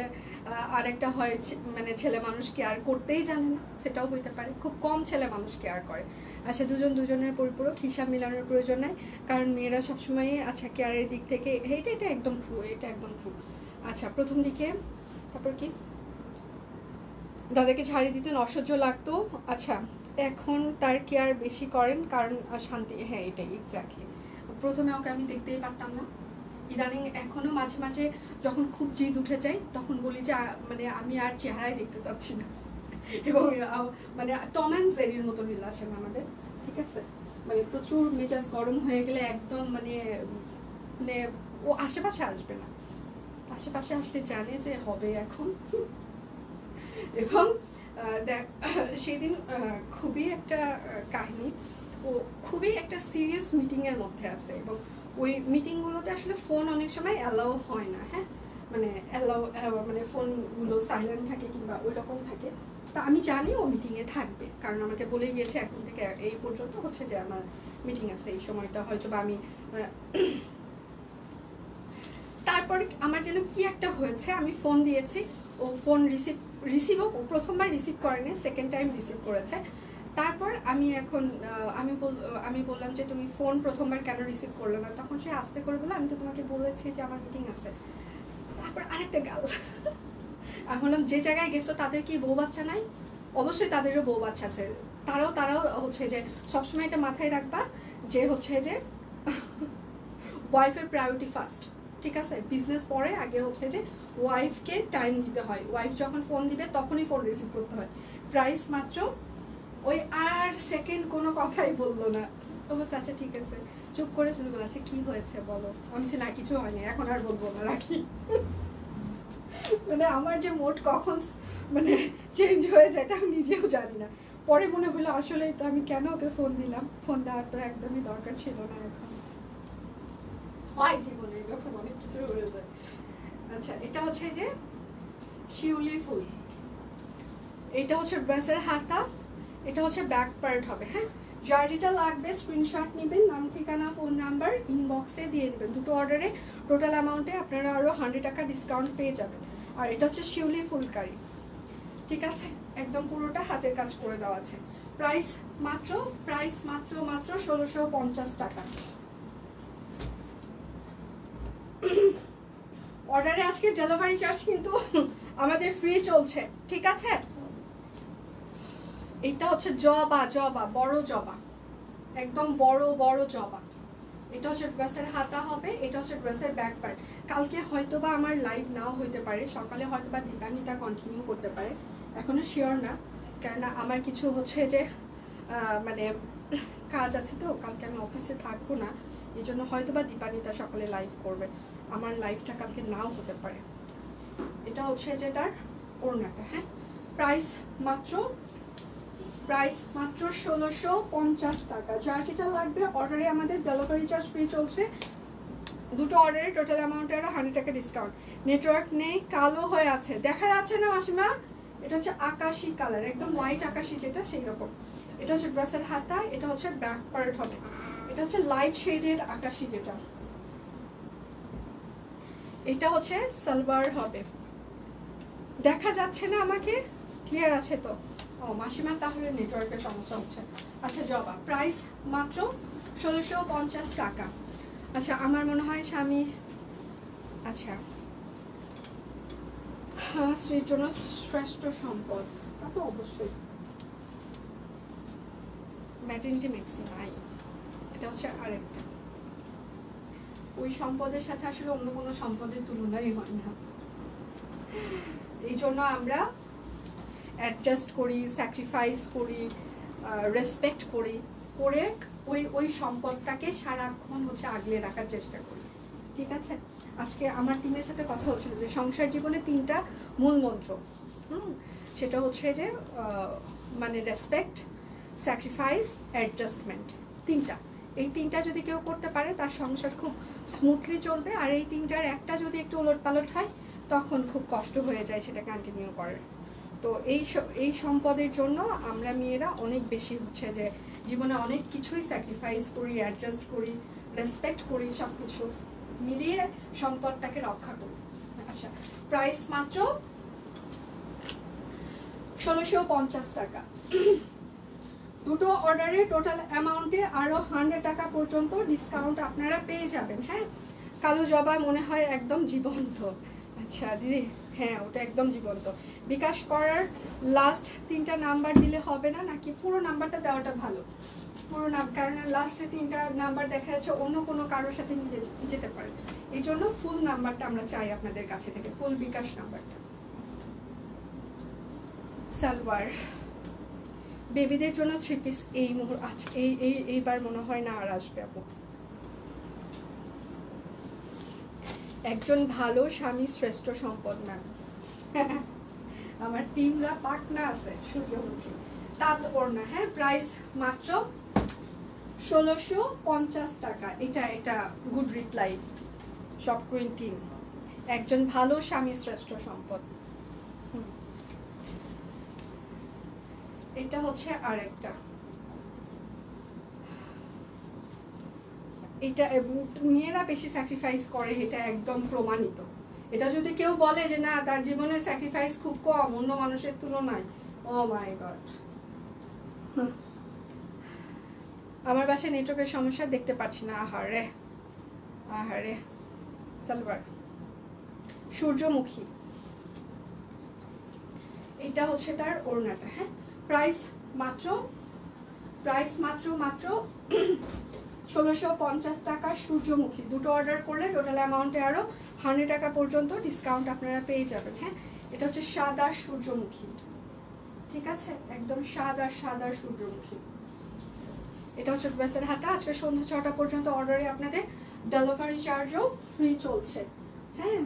আরেকটা হয় মানে ছেলে মানুষ কেয়ার করতেই জানে না, সেটাও হইতে পারে। খুব কম ছেলে মানুষ কেয়ার করে। আচ্ছা, দুজনের পরিপূরক, হিসাব মিলানোর প্রয়োজন নাই, কারণ মেয়েরা সবসময় আচ্ছা কেয়ারের দিক থেকে এটা একদম ট্রু, এটা একদম ট্রু। আচ্ছা, প্রথম দিকে তারপর কি দাদাকে ঝাড়ি দিতেন, অসহ্য লাগতো। আচ্ছা, এখন তার কেয়ার বেশি করেন কারণ শান্তি। হ্যাঁ, এটাই এক্স্যাক্টলি। প্রথমে ওকে আমি দেখতেই পারতাম না, ইদানিং এখনো মাঝে মাঝে যখন খুব জিদ উঠে যায় তখন বলি যে মানে আমি আর চেহারাই দেখতে চাচ্ছি না, এবং মানে টম অ্যান্ড জেরির মতো রিলেশন আমাদের। ঠিক আছে, মানে প্রচুর মেজাজ গরম হয়ে গেলে একদম মানে ও আশেপাশে আসবে না, আশেপাশে আসলে জানে যে হবে এখন। এবং দেখ সেদিন খুবই একটা কাহিনী, ও খুবই একটা সিরিয়াস মিটিংয়ের মধ্যে আছে এবং ওই মিটিংগুলোতে আসলে ফোন অনেক সময় অ্যালাউ হয় না, হ্যাঁ মানে অ্যালাউ মানে ফোনগুলো সাইলেন্ট থাকে কিংবা ওই রকম থাকে। তা আমি জানি ও মিটিংয়ে থাকবে, কারণ আমাকে বলে গিয়েছে এখন থেকে এই পর্যন্ত হচ্ছে যে আমার মিটিং আছে এই সময়টা, হয়তো বা আমি তারপর আমার যেন কি একটা হয়েছে, আমি ফোন দিয়েছি, ও ফোন রিসিভও প্রথমবার রিসিভ করেনি, সেকেন্ড টাইম রিসিভ করেছে। তারপর আমি এখন আমি বললাম যে তুমি ফোন প্রথমবার কেন রিসিভ করলে না, তখন সে আস্তে করে বললো আমি তো তোমাকে বলেছি যে আমার মিটিং আছে। তারপর আরেকটা গাল, আমি বললাম যে জায়গায় গেছো তাদের কি বউ বাচ্চা নাই? অবশ্যই তাদেরও বউ বাচ্চা আছে, তারাও হচ্ছে যে সবসময় এটা মাথায় রাখবা যে হচ্ছে যে ওয়াইফের প্রায়োরিটি ফার্স্ট, ঠিক আছে? বিজনেস পরে, আগে হচ্ছে যে ওয়াইফকে টাইম দিতে হয়, ওয়াইফ যখন ফোন দিবে তখনই ফোন রিসিভ করতে হয়। প্রাইস মাত্র, ওই আর সেকেন্ড কোনো কথাই বললো না, তো বলছে আচ্ছা ঠিক আছে, চুপ করে শুধু বলে আচ্ছা কি হয়েছে বলো। আমি বলছি না কিছু হয়নি, এখন আর বলবো না, রাখি। মানে আমার যে মোড কখন মানে চেঞ্জ হয়ে যায় এটা আমি নিজেও জানি না। পরে মনে হলো আসলেই তো আমি কেন ওকে ফোন দিলাম, ফোন দেওয়ার তো একদমই দরকার ছিল না। এখন হয় জীবনে এরকম অনেক কিছু হয়ে যায়। আচ্ছা এটা হচ্ছে যে শিউলি ফুল, এটা হচ্ছে ড্রেসের হাতা, এটা হচ্ছে ব্যাক পার্ট হবে, হ্যাঁ। যার যেটা লাগবে স্ক্রিনশট নেবেন, নাম ঠিকানা ফোন নাম্বার ইনবক্সে দিয়ে দেবেন। দুটো অর্ডারে টোটাল অ্যামাউন্টে আপনারা আরও 100 টাকা ডিসকাউন্ট পেয়ে যাবেন। আর এটা হচ্ছে শিউলি ফুলকারি, ঠিক আছে, একদম পুরোটা হাতের কাজ করে দেওয়া আছে। প্রাইস মাত্র 1650 টাকা। অর্ডারে আজকে ডেলিভারি চার্জ কিন্তু আমাদের ফ্রি চলছে, ঠিক আছে। এটা হচ্ছে জবা, বড় জবা, একদম বড় জবা। এটা হচ্ছে ড্রেসের হাতা হবে, এটা হচ্ছে ড্রেসের ব্যাক পার্ট। কালকে হয়তোবা আমার লাইভ নাও হইতে পারে, সকালে হয়তোবা দীপান্বিতা কন্টিনিউ করতে পারে, এখনো শিওর না, কেননা আমার কিছু হচ্ছে যে মানে কাজ আছে, তো কালকে আমি অফিসে থাকবো না, এই জন্য হয়তোবা দীপান্বিতা সকালে লাইভ করবে, আমার লাইভটা কালকে নাও হতে পারে। এটা হচ্ছে যে তার ওড়নাটা, হ্যাঁ। প্রাইস মাত্র 1650 টাকা। যার যেটা লাগবে অর্ডারে আমাদের ডেলিভারি চার্জ ফ্রি চলছে। দুটো অর্ডারে টোটাল অ্যামাউন্টে আরও 100 টাকা ডিসকাউন্ট। নেটওয়ার্ক নেই, কালো হয়ে আছে, দেখা যাচ্ছে না মাসিমা? এটা হচ্ছে আকাশি কালার, একদম লাইট আকাশি যেটা সেই রকম। এটা হচ্ছে ড্রেসের হাতা, এটা হচ্ছে ব্যাক পার্ট হবে, এটা হচ্ছে লাইট শেডের আকাশি যেটা। এটা হচ্ছে সালোয়ার হবে, দেখা যাচ্ছে না আমাকে? ক্লিয়ার আছে তো? ও মাসিমা তাহলে নেটওয়ার্কের সমস্যা হচ্ছে। আচ্ছা জবা, প্রাইস মাত্র 1650 টাকা। আচ্ছা আমার মনে হয় স্বামী, আচ্ছা হ্যাঁ, স্ত্রীর জন্য শ্রেষ্ঠ সম্পদ, তা তো অবশ্যই। ম্যাটারনিটি ম্যাক্সি নাই, এটা হচ্ছে আরেকটা। ওই সম্পদের সাথে আসলে অন্য কোনো সম্পদের তুলনাই হয় না, এই জন্য আমরা অ্যাডজাস্ট করি, স্যাক্রিফাইস করি, রেসপেক্ট করি, করে ওই সম্পদটাকে সারাক্ষণ হচ্ছে আগলে রাখার চেষ্টা করি, ঠিক আছে। আজকে আমার টিমের সাথে কথা হচ্ছিল যে সংসার জীবনে 3টা মূল মন্ত্র, সেটা হচ্ছে যে মানে রেসপেক্ট, স্যাক্রিফাইস, অ্যাডজাস্টমেন্ট, 3টা। এই 3টা যদি কেউ করতে পারে তার সংসার খুব স্মুথলি চলবে, আর এই 3টার একটা যদি একটু ওলটপালট হয় তখন খুব কষ্ট হয়ে যায় সেটা কন্টিনিউ করার। তো এই সম্পদের জন্য আমরা মেয়েরা অনেক বেশি হচ্ছে যে জীবনে অনেক কিছুই স্যাক্রিফাইস করি, অ্যাডজাস্ট করি, রেসপেক্ট করি, সব কিছু মিলিয়ে সম্পদটাকে রক্ষা করি। আচ্ছা প্রাইস মাত্র 1650 টাকা। দুটো অর্ডারে টোটাল অ্যামাউন্টে আরও 100 টাকা পর্যন্ত ডিসকাউন্ট আপনারা পেয়ে যাবেন, হ্যাঁ। কালো জবা মনে হয় একদম জীবন্ত। আচ্ছা দিদি, হ্যাঁ ওটা একদম জীবন্ত। বিকাশ করার লাস্ট 3টা নাম্বার দিলে হবে না নাকি পুরো নাম্বারটা দেওয়াটা ভালো? পুরো নাম, কারণ লাস্টে 3টা নাম্বার দেখা যাচ্ছে অন্য কোনো কারোর সাথে মিলে যেতে পারে, এই জন্য ফুল নাম্বারটা আমরা চাই আপনাদের কাছে থেকে, ফুল বিকাশ নাম্বারটা। সালোয়ার বেবিদের জন্য 3 পিস এই এইবার মনে হয় না আর আসবে আপু। একজন ভালো স্বামী শ্রেষ্ঠ সম্পদ ম্যাম। আমার টিমরা পাকনা আছে সূর্যমুখী তাঁত ওড়না। হ্যাঁ, প্রাইস মাত্র 1650 টাকা। এটা গুড রিপ্লাই সব কুইন টিম। একজন ভালো স্বামী শ্রেষ্ঠ সম্পদ। এটা হচ্ছে আরেকটা, এটা মেয়েরা বেশি স্যাক্রিফাইস করে, এটা একদম প্রমাণিত। এটা যদি কেউ বলে যে না তার জীবনে স্যাক্রিফাইস খুব কম অন্য মানুষের তুলনায়, ও মাই গড। আমার বাসায় নেটওয়ার্কের সমস্যা, দেখতে পাচ্ছি না। আহারে আহারে। সালোয়ার সূর্যমুখী, এটা হচ্ছে তার ওড়নাটা। হ্যাঁ, প্রাইস মাত্র 1650 টাকা সূর্যমুখী। দুটো অর্ডার করলে টোটাল অ্যামাউন্টে আরো 100 টাকা পর্যন্ত ডিসকাউন্ট আপনারা পেয়ে যাবেন। হ্যাঁ, এটা হচ্ছে সাদা সূর্যমুখী, ঠিক আছে, একদম সাদা সূর্যমুখী। এটা হচ্ছে ড্রেসের হাতা। আজকে সন্ধ্যা 6টা পর্যন্ত অর্ডারে আপনাদের ডেলিভারি চার্জও ফ্রি চলছে। হ্যাঁ,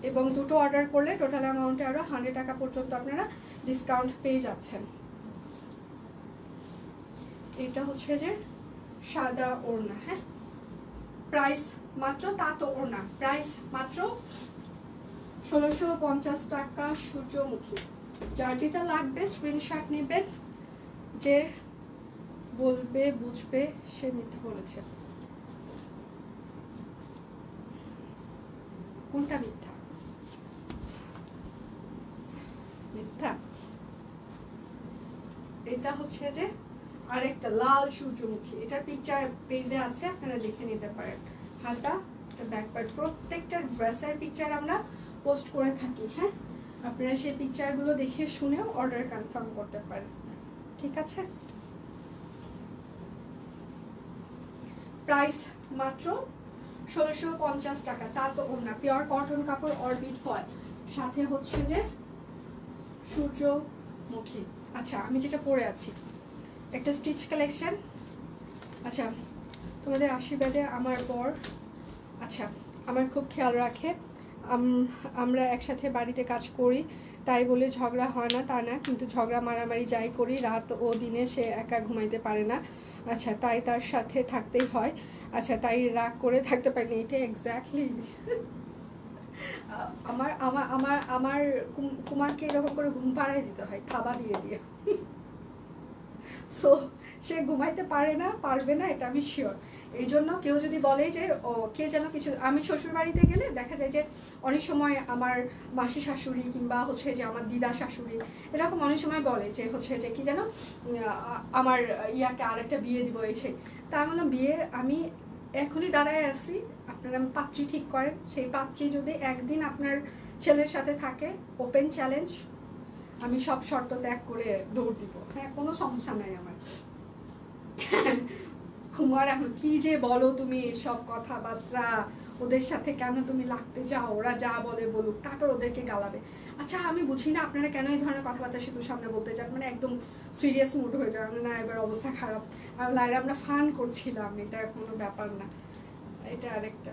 এবং দুটো অর্ডার করলে টোটাল অ্যামাউন্টে আরো 100 টাকা পর্যন্ত আপনারা ডিসকাউন্ট পেয়ে যাচ্ছেন। এটা হচ্ছে যে সাদা ওড়না। হ্যাঁ, প্রাইস মাত্র, তাঁত ওড়না, প্রাইস মাত্র 1650 টাকা সূর্যমুখী। যার যেটা লাগবে স্ক্রিনশট নেবেন, যে বলবে বুঝবে সে মিথ্যা বলেছে। কোনটা মিথ্যা? মিথ্যা। এটা হচ্ছে যে আরেকটা লাল সূর্যমুখী, এটার পিকচার পেজে আছে, আপনারা দেখে নিতে পারেন। হালকা ব্যাক পার্ট, প্রত্যেকটা ড্রেসের পিকচার আমরা পোস্ট করে থাকি। হ্যাঁ, আপনারা সেই পিকচারগুলো দেখে শুনেও অর্ডার কনফার্ম করতে পারেন, ঠিক আছে। প্রাইস মাত্র 1650 টাকা। তা তো ওড়না, পিওর কটন কাপড়, অরবিট ফয়েল, সাথে হচ্ছে যে সূর্যমুখী। আচ্ছা, আমি যেটা পরে আছি একটা স্টিচ কালেকশন। আচ্ছা, তোমাদের আশীর্বাদে আমার বর, আচ্ছা, আমার খুব খেয়াল রাখে। আমরা একসাথে বাড়িতে কাজ করি, তাই বলে ঝগড়া হয় না তা না, কিন্তু ঝগড়া মারামারি যাই করি, রাত ও দিনে সে একা ঘুমাইতে পারে না। আচ্ছা, তাই তার সাথে থাকতেই হয়। আচ্ছা, তাই রাগ করে থাকতে পারি না। এটা এক্স্যাক্টলি আমার আমার আমার আমার কুমারকে এরকম করে ঘুম পাড়াই দিতে হয়, থাবা দিয়ে দিয়ে। সো সে ঘুমাইতে পারবে না, এটা আমি শিওর। এই জন্য কেউ যদি বলে যে ও কে যেন কিছু, আমি শ্বশুর বাড়িতে গেলে দেখা যায় যে অনেক সময় আমার মাসি শাশুড়ি কিংবা হচ্ছে যে আমার দিদা শাশুড়ি এরকম অনেক সময় বলে যে হচ্ছে যে কি যেন আমার ইয়াকে আরেকটা বিয়ে দিব এসে। তা আমি বললাম বিয়ে আমি এখনই দাঁড়ায় আছি, আপনারা পাত্রী ঠিক করেন। সেই পাত্রী যদি একদিন আপনার ছেলের সাথে থাকে, ওপেন চ্যালেঞ্জ, আমি সব শর্ত ত্যাগ করে দৌড় দিব। হ্যাঁ, কোনো সমস্যা নাই আমার। কুমার এখন কি যে বলো তুমি সব কথাবার্তা, ওদের সাথে কেন তুমি লাগতে যাও, ওরা যা বলে বলুক, তারপর ওদেরকে গালাবে। আচ্ছা, আমি বুঝি না আপনারা কেন এই ধরনের কথাবার্তা সেতুর সামনে বলতে চান, মানে একদম সিরিয়াস মুড হয়ে যায় না, এবার অবস্থা খারাপ। আমরা ফান করছিলাম, এটা কোনো ব্যাপার না, এটা আরেকটা।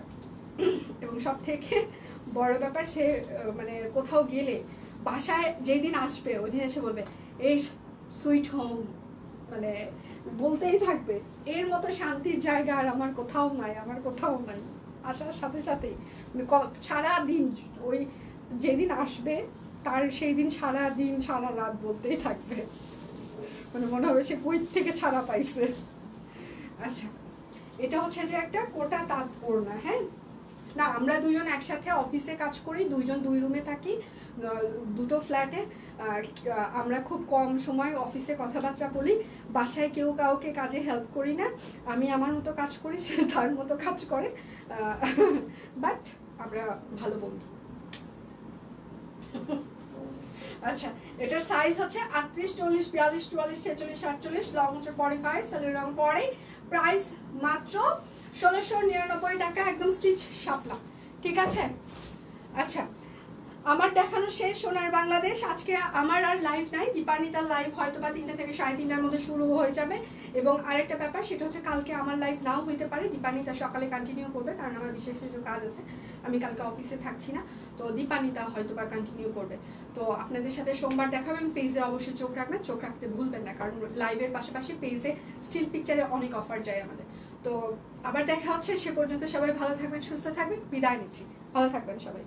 এবং সব থেকে বড় ব্যাপার, সে মানে কোথাও গেলে বাসায় যেই দিন আসবে ওই দিন এসে বলবে এই সুইট হোম, মানে বলতেই থাকবে এর মতো শান্তির জায়গা আর আমার কোথাও নাই, আমার কোথাও নাই। আসার সাথে সাথেই সারাদিন, ওই যেদিন আসবে তার সেই দিন সারাদিন সারা রাত বলতেই থাকবে, মানে মনে হবে সে কই থেকে ছাড়া পাইছে। আচ্ছা, এটা হচ্ছে যে একটা কোটা তাঁত ওড়না। হ্যাঁ, না আমরা দুজন একসাথে অফিসে কাজ করি, দুইজন দুই রুমে থাকি, দুটো ফ্ল্যাটে। আমরা খুব কম সময় অফিসে কথাবার্তা বলি, বাসায় কেউ কাউকে কাজে হেল্প করি না, আমি আমার মতো কাজ করি, সে তার মতো কাজ করে, বাট আমরা ভালো বন্ধু। আচ্ছা, এটার সাইজ হচ্ছে 38, 40, 42, 44, 46, 48, লং হচ্ছে 45, সেলের রং পরে। প্রাইস মাত্র 1699 টাকা, একদম স্টিচ শাপলা, ঠিক আছে। আচ্ছা, আমার দেখানো শেষ সোনার বাংলাদেশ। আজকে আমার আর লাইভ নাই, দীপান্বিতার লাইভ হয়তো বা 3টা থেকে 3:30টার মধ্যে শুরু হয়ে যাবে। এবং আরেকটা ব্যাপার, সেটা হচ্ছে কালকে আমার লাইভ নাও হইতে পারে, দীপান্বিতা সকালে কন্টিনিউ করবে, কারণ আমার বিশেষ কিছু কাজ আছে, আমি কালকে অফিসে থাকছি না। তো দীপান্বিতা হয়তো বা কন্টিনিউ করবে। তো আপনাদের সাথে সোমবার দেখা হবে। পেজে অবশ্যই চোখ রাখবেন, চোখ রাখতে ভুলবেন না, কারণ লাইভের পাশাপাশি পেজে স্টিল পিকচারে অনেক অফার যায় আমাদের। তো আবার দেখা হচ্ছে, সে পর্যন্ত সবাই ভালো থাকবেন, সুস্থ থাকবেন, বিদায় নিচ্ছি। ভালো থাকবেন সবাই।